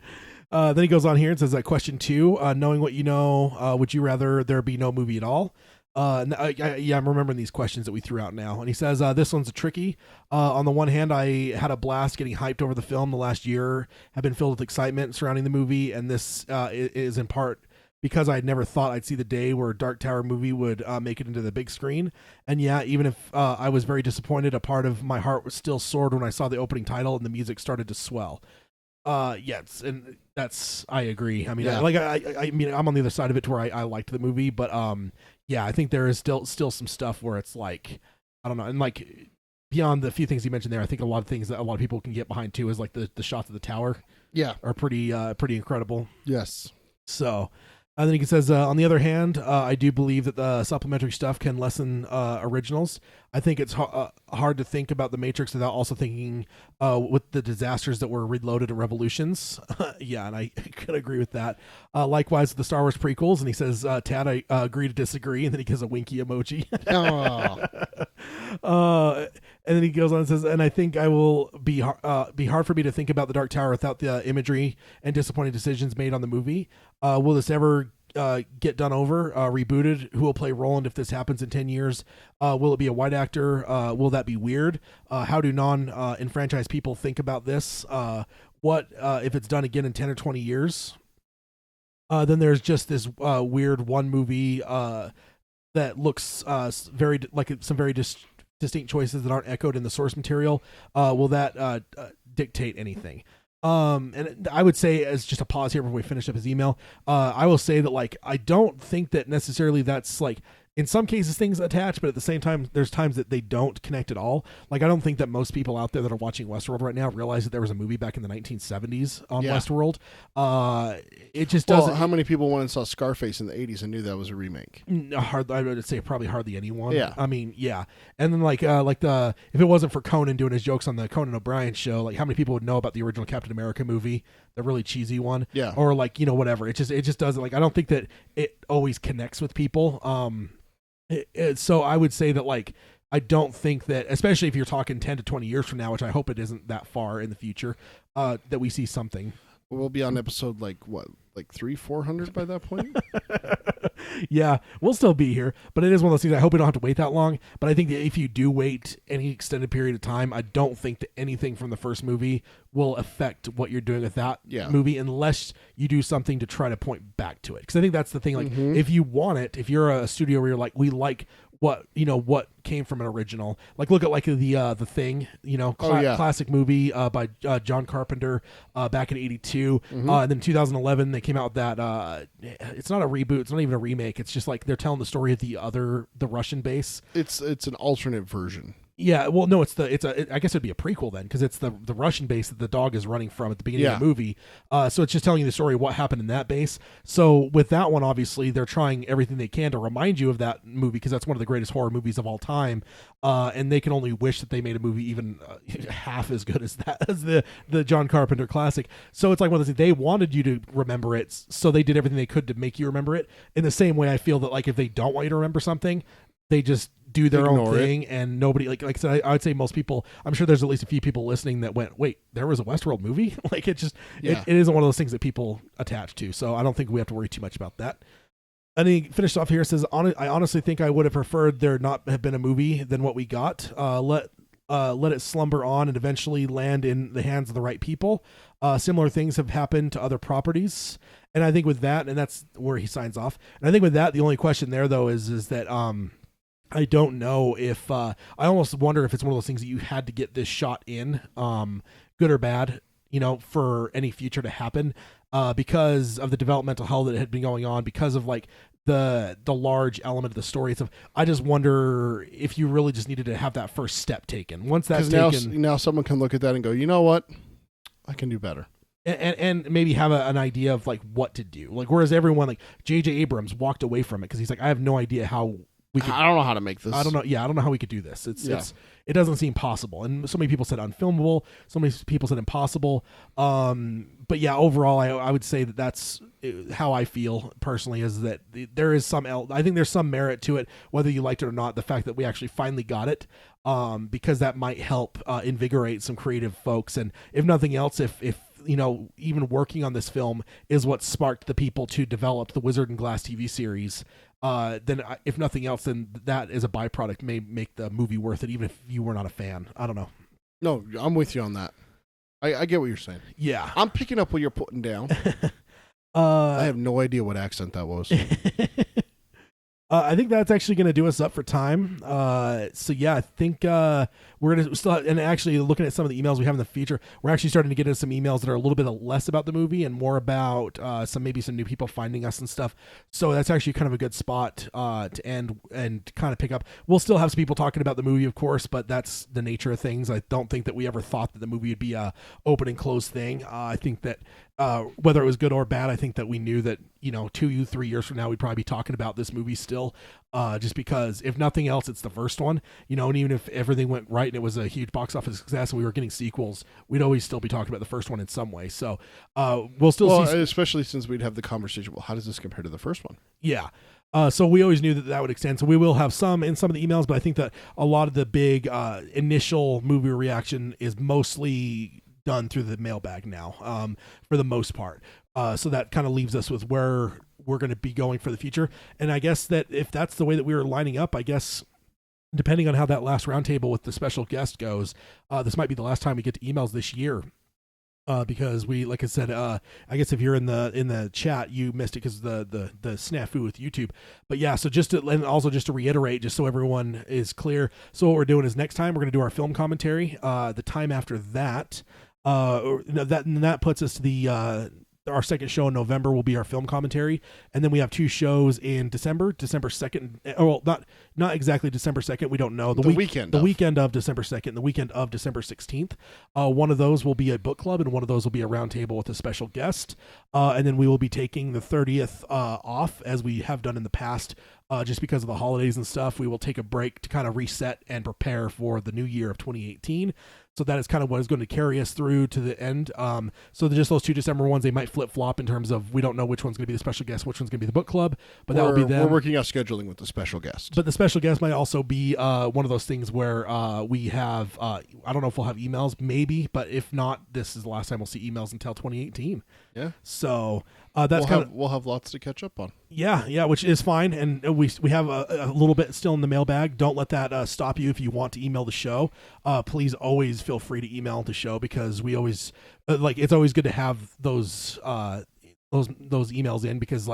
he goes on here and says, question 2, knowing what you know, would you rather there be no movie at all? I'm remembering these questions that we threw out now. And he says, this one's a tricky. On the one hand, I had a blast getting hyped over the film. The last year have been filled with excitement surrounding the movie, and this is in part because I had never thought I'd see the day where a Dark Tower movie would make it into the big screen. And yeah, even if I was very disappointed, a part of my heart was still soared when I saw the opening title and the music started to swell. Yes, and that's, I agree. I mean, yeah. I mean, I'm on the other side of it to where I liked the movie, but yeah, I think there is still some stuff where it's like, I don't know, and like beyond the few things you mentioned there, I think a lot of things that a lot of people can get behind too is like the shots of the tower. Yeah, are pretty incredible. Yes. So. And then he says, on the other hand, I do believe that the supplementary stuff can lessen originals. I think it's hard to think about The Matrix without also thinking with the disasters that were Reloaded and Revolutions. Yeah, and I could agree with that. Likewise, the Star Wars prequels. And he says, Tad, I agree to disagree. And then he gives a winky emoji. And then he goes on and says, and I think I will be hard for me to think about the Dark Tower without the imagery and disappointing decisions made on the movie. Will this ever get done over, rebooted? Who will play Roland if this happens in 10 years? Will it be a white actor? Will that be weird? How do non-enfranchised people think about this? What if it's done again in 10 or 20 years? Then there's just this weird one movie that looks very like some very distinct choices that aren't echoed in the source material. Will that dictate anything? And I would say, as just a pause here before we finish up his email, I will say that like I don't think that necessarily that's like in some cases things attach, but at the same time there's times that they don't connect at all. Like I don't think that most people out there that are watching Westworld right now realize that there was a movie back in the 1970s on Westworld. It just doesn't. How many people went and saw Scarface in the 80s and knew that was a remake? I would say probably hardly anyone. Yeah. I mean, yeah. And then like if it wasn't for Conan doing his jokes on the Conan O'Brien show, like how many people would know about the original Captain America movie, the really cheesy one? Yeah. Or like, whatever. It just doesn't, like I don't think that it always connects with people. So I would say that like I don't think that, especially if you're talking 10 to 20 years from now, which I hope it isn't that far in the future, that we see something. We'll be on episode like 300-400 by that point. Yeah, we'll still be here, but it is one of those things. I hope we don't have to wait that long. But I think that if you do wait any extended period of time, I don't think that anything from the first movie will affect what you're doing with that movie, unless you do something to try to point back to it. Because I think that's the thing. Like, if you want it, if you're a studio where you're like, we like what came from an original, like look at like the Thing, classic movie by John Carpenter back in '82, and then 2011 they came out with that. It's not a reboot, it's not even a remake. It's just like they're telling the story of the Russian base. It's an alternate version. Yeah, well, no, I guess it'd be a prequel then, because it's the Russian base that the dog is running from at the beginning of the movie. So it's just telling you the story of what happened in that base. So with that one, obviously, they're trying everything they can to remind you of that movie, because that's one of the greatest horror movies of all time. And they can only wish that they made a movie even half as good as that, as the John Carpenter classic. So it's like one of those things, they wanted you to remember it, so they did everything they could to make you remember it. In the same way, I feel that like if they don't want you to remember something, they just do their own thing, and nobody like I said, I would say most people, I'm sure there's at least a few people listening that went, wait, there was a Westworld movie? Like it just it isn't one of those things that people attach to, so I don't think we have to worry too much about that. And he finished off here, says, I honestly think I would have preferred there not have been a movie than what we got. Let it slumber on and eventually land in the hands of the right people. Similar things have happened to other properties, and I think with that, and that's where he signs off, and I think with that, the only question there though is that I don't know if I almost wonder if it's one of those things that you had to get this shot in, good or bad, for any future to happen, because of the developmental hell that had been going on, because of like the large element of the story. I just wonder if you really just needed to have that first step taken. Once that's taken, now someone can look at that and go, you know what, I can do better. And maybe have an idea of like what to do. Like, whereas everyone like J.J. Abrams walked away from it because he's like, I have no idea how we could. I don't know how to make this. I don't know. Yeah, I don't know how we could do this. It doesn't seem possible. And so many people said unfilmable. So many people said impossible. But yeah, overall, I would say that's how I feel personally, is that there is I think there's some merit to it, whether you liked it or not. The fact that we actually finally got it, because that might help invigorate some creative folks. And if nothing else, if even working on this film is what sparked the people to develop the Wizard and Glass TV series, then if nothing else, then that as a byproduct may make the movie worth it, even if you were not a fan. I don't know. No, I'm with you on that. I get what you're saying. Yeah. I'm picking up what you're putting down. I have no idea what accent that was. I think that's actually going to do us up for time. So yeah, I think we're going to still and actually looking at some of the emails we have in the feature, we're actually starting to get into some emails that are a little bit less about the movie and more about some new people finding us and stuff. So that's actually kind of a good spot to end and kind of pick up. We'll still have some people talking about the movie, of course, but that's the nature of things. I don't think that we ever thought that the movie would be a open and closed thing. I think that whether it was good or bad, I think that we knew that 2-3 years from now we'd probably be talking about this movie still, just because if nothing else it's the first one, and even if everything went right and it was a huge box office success and we were getting sequels, we'd always still be talking about the first one in some way. So we'll still see, especially since we'd have the conversation, well, how does this compare to the first one? Yeah. So we always knew that would extend. So we will have some in some of the emails, but I think that a lot of the big initial movie reaction is mostly done through the mailbag now, for the most part. So that kind of leaves us with where we're going to be going for the future. And I guess that if that's the way that we were lining up, I guess depending on how that last roundtable with the special guest goes, this might be the last time we get to emails this year. Because we, like I said, I guess if you're in the chat, you missed it because the snafu with YouTube. But yeah, so just to reiterate, just so everyone is clear. So what we're doing is next time we're going to do our film commentary. The time after that, that puts us to our second show in November will be our film commentary, and then we have two shows in December 2nd. Well, not exactly December 2nd. We don't know the weekend of December 2nd, the weekend of December 16th. One of those will be a book club, and one of those will be a roundtable with a special guest. And then we will be taking the 30th off, as we have done in the past. Just because of the holidays and stuff, we will take a break to kind of reset and prepare for the new year of 2018. So that is kind of what is going to carry us through to the end. So just those two December ones, they might flip-flop in terms of we don't know which one's going to be the special guest, which one's going to be the book club, but that will be them. We're working out scheduling with the special guest. But the special guest might also be one of those things where we have, I don't know if we'll have emails, maybe, but if not, this is the last time we'll see emails until 2018. Yeah. So we'll have lots to catch up on. Yeah, which is fine, and we have a little bit still in the mailbag. Don't let that stop you if you want to email the show. Please always feel free to email the show, because we always it's always good to have those emails in, because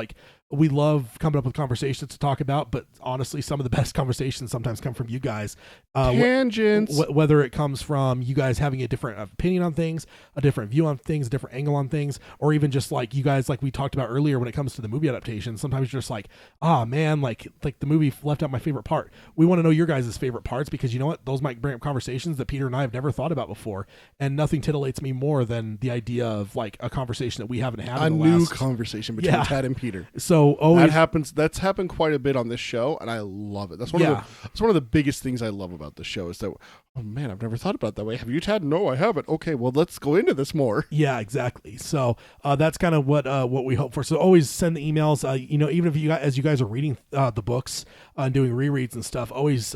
we love coming up with conversations to talk about, but honestly, some of the best conversations sometimes come from you guys. Tangents. Whether it comes from you guys having a different opinion on things, a different view on things, a different angle on things, or even just you guys, we talked about earlier when it comes to the movie adaptation, sometimes you're just man, the movie left out my favorite part. We want to know your guys' favorite parts, because you know what? Those might bring up conversations that Peter and I have never thought about before, and nothing titillates me more than the idea of a conversation that we haven't had. A new conversation between Tad and Peter. So always that's happened quite a bit on this show, and I love it. That's one of the biggest things I love about the show, is that, oh man, I've never thought about it that way. Have you, Tad? No, I haven't. Okay, well, let's go into this more. Yeah, exactly. So that's kind of what we hope for. So always send the emails. Even if as you guys are reading the books and doing rereads and stuff, always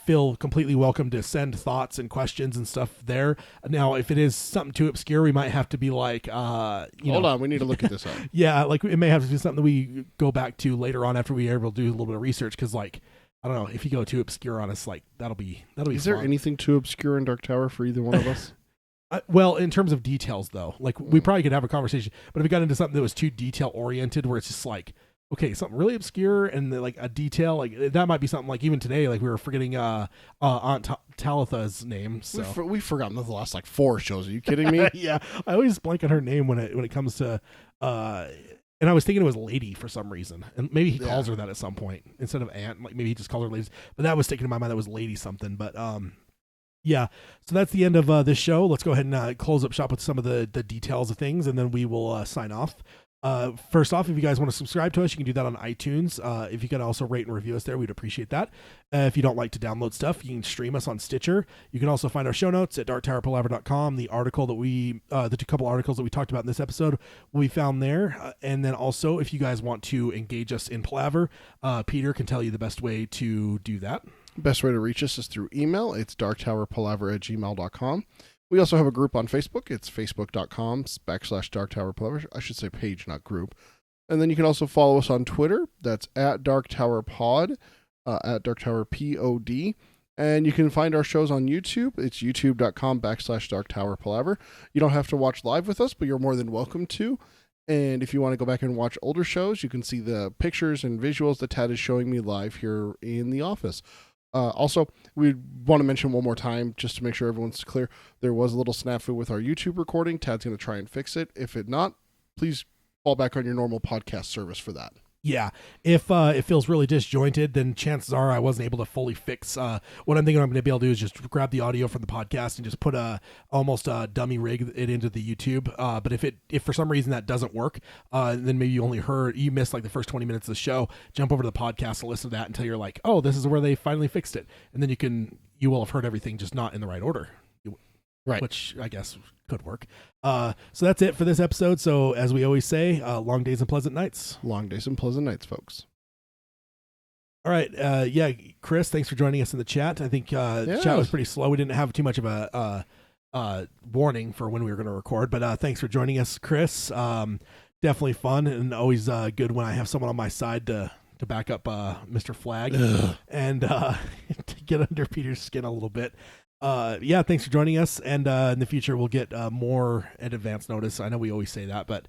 feel completely welcome to send thoughts and questions and stuff there. Now, if it is something too obscure, we might have to be hold on, we need to look at this up. Yeah, it may have to be something that we go back to later on after we are able to do a little bit of research, because I don't know, if you go too obscure on us, that'll be Is there anything too obscure in Dark Tower for either one of us? Well, in terms of details, though, we probably could have a conversation, but if we got into something that was too detail oriented, where it's just okay, something really obscure and like a detail like that might be something like even today, like we were forgetting Aunt Talitha's name. So we've forgotten the last like 4 shows. Are you kidding me? Yeah, I always blank on her name when it comes to. And I was thinking it was Lady for some reason, and maybe he calls her that at some point instead of Aunt. Like maybe he just calls her Lady, but that was sticking in my mind. That was Lady something. But yeah. So that's the end of this show. Let's go ahead and close up shop with some of the details of things, and then we will sign off. First off, if you guys want to subscribe to us, you can do that on iTunes. If you can also rate and review us there, we'd appreciate that. If you don't like to download stuff, you can stream us on Stitcher. You can also find our show notes at darktowerpalaver.com. The article that the couple articles that we talked about in this episode will be found there. And then also, if you guys want to engage us in Palaver, Peter can tell you the best way to do that. Best way to reach us is through email. It's darktowerpalaver@gmail.com. We also have a group on Facebook. It's facebook.com/darktowerpalaver. I should say page, not group. And then you can also follow us on Twitter. That's at darktowerpod, at darktowerpod. And you can find our shows on YouTube. It's youtube.com/darktowerpalaver. You don't have to watch live with us, but you're more than welcome to. And if you want to go back and watch older shows, you can see the pictures and visuals that Tad is showing me live here in the office. Also, we want to mention one more time, just to make sure everyone's clear, there was a little snafu with our YouTube recording. Tad's going to try and fix it. If it not, please fall back on your normal podcast service for that. Yeah, if it feels really disjointed, then chances are I wasn't able to fully fix. What I'm thinking I'm going to be able to do is just grab the audio from the podcast and just put almost a dummy rig it into the YouTube. But if for some reason that doesn't work, then maybe you missed like the first 20 minutes of the show. Jump over to the podcast and listen to that until you're like, oh, this is where they finally fixed it, and then you will have heard everything, just not in the right order. Right. Which I guess could work. So that's it for this episode. So as we always say, long days and pleasant nights. Long days and pleasant nights, folks. All right. Yeah, Chris, thanks for joining us in the chat. I think the chat was pretty slow. We didn't have too much of a warning for when we were going to record, but thanks for joining us, Chris. Definitely fun and always good when I have someone on my side to back up Mr. Flag and to get under Peter's skin a little bit. Yeah, thanks for joining us, and in the future we'll get more at advance notice. I know we always say that, but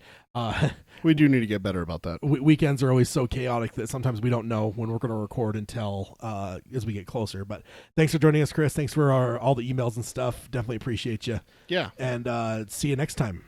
we do need to get better about that. Weekends are always so chaotic that sometimes we don't know when we're going to record until as we get closer. But thanks for joining us, Chris. Thanks for all the emails and stuff. Definitely appreciate you. Yeah. And see you next time.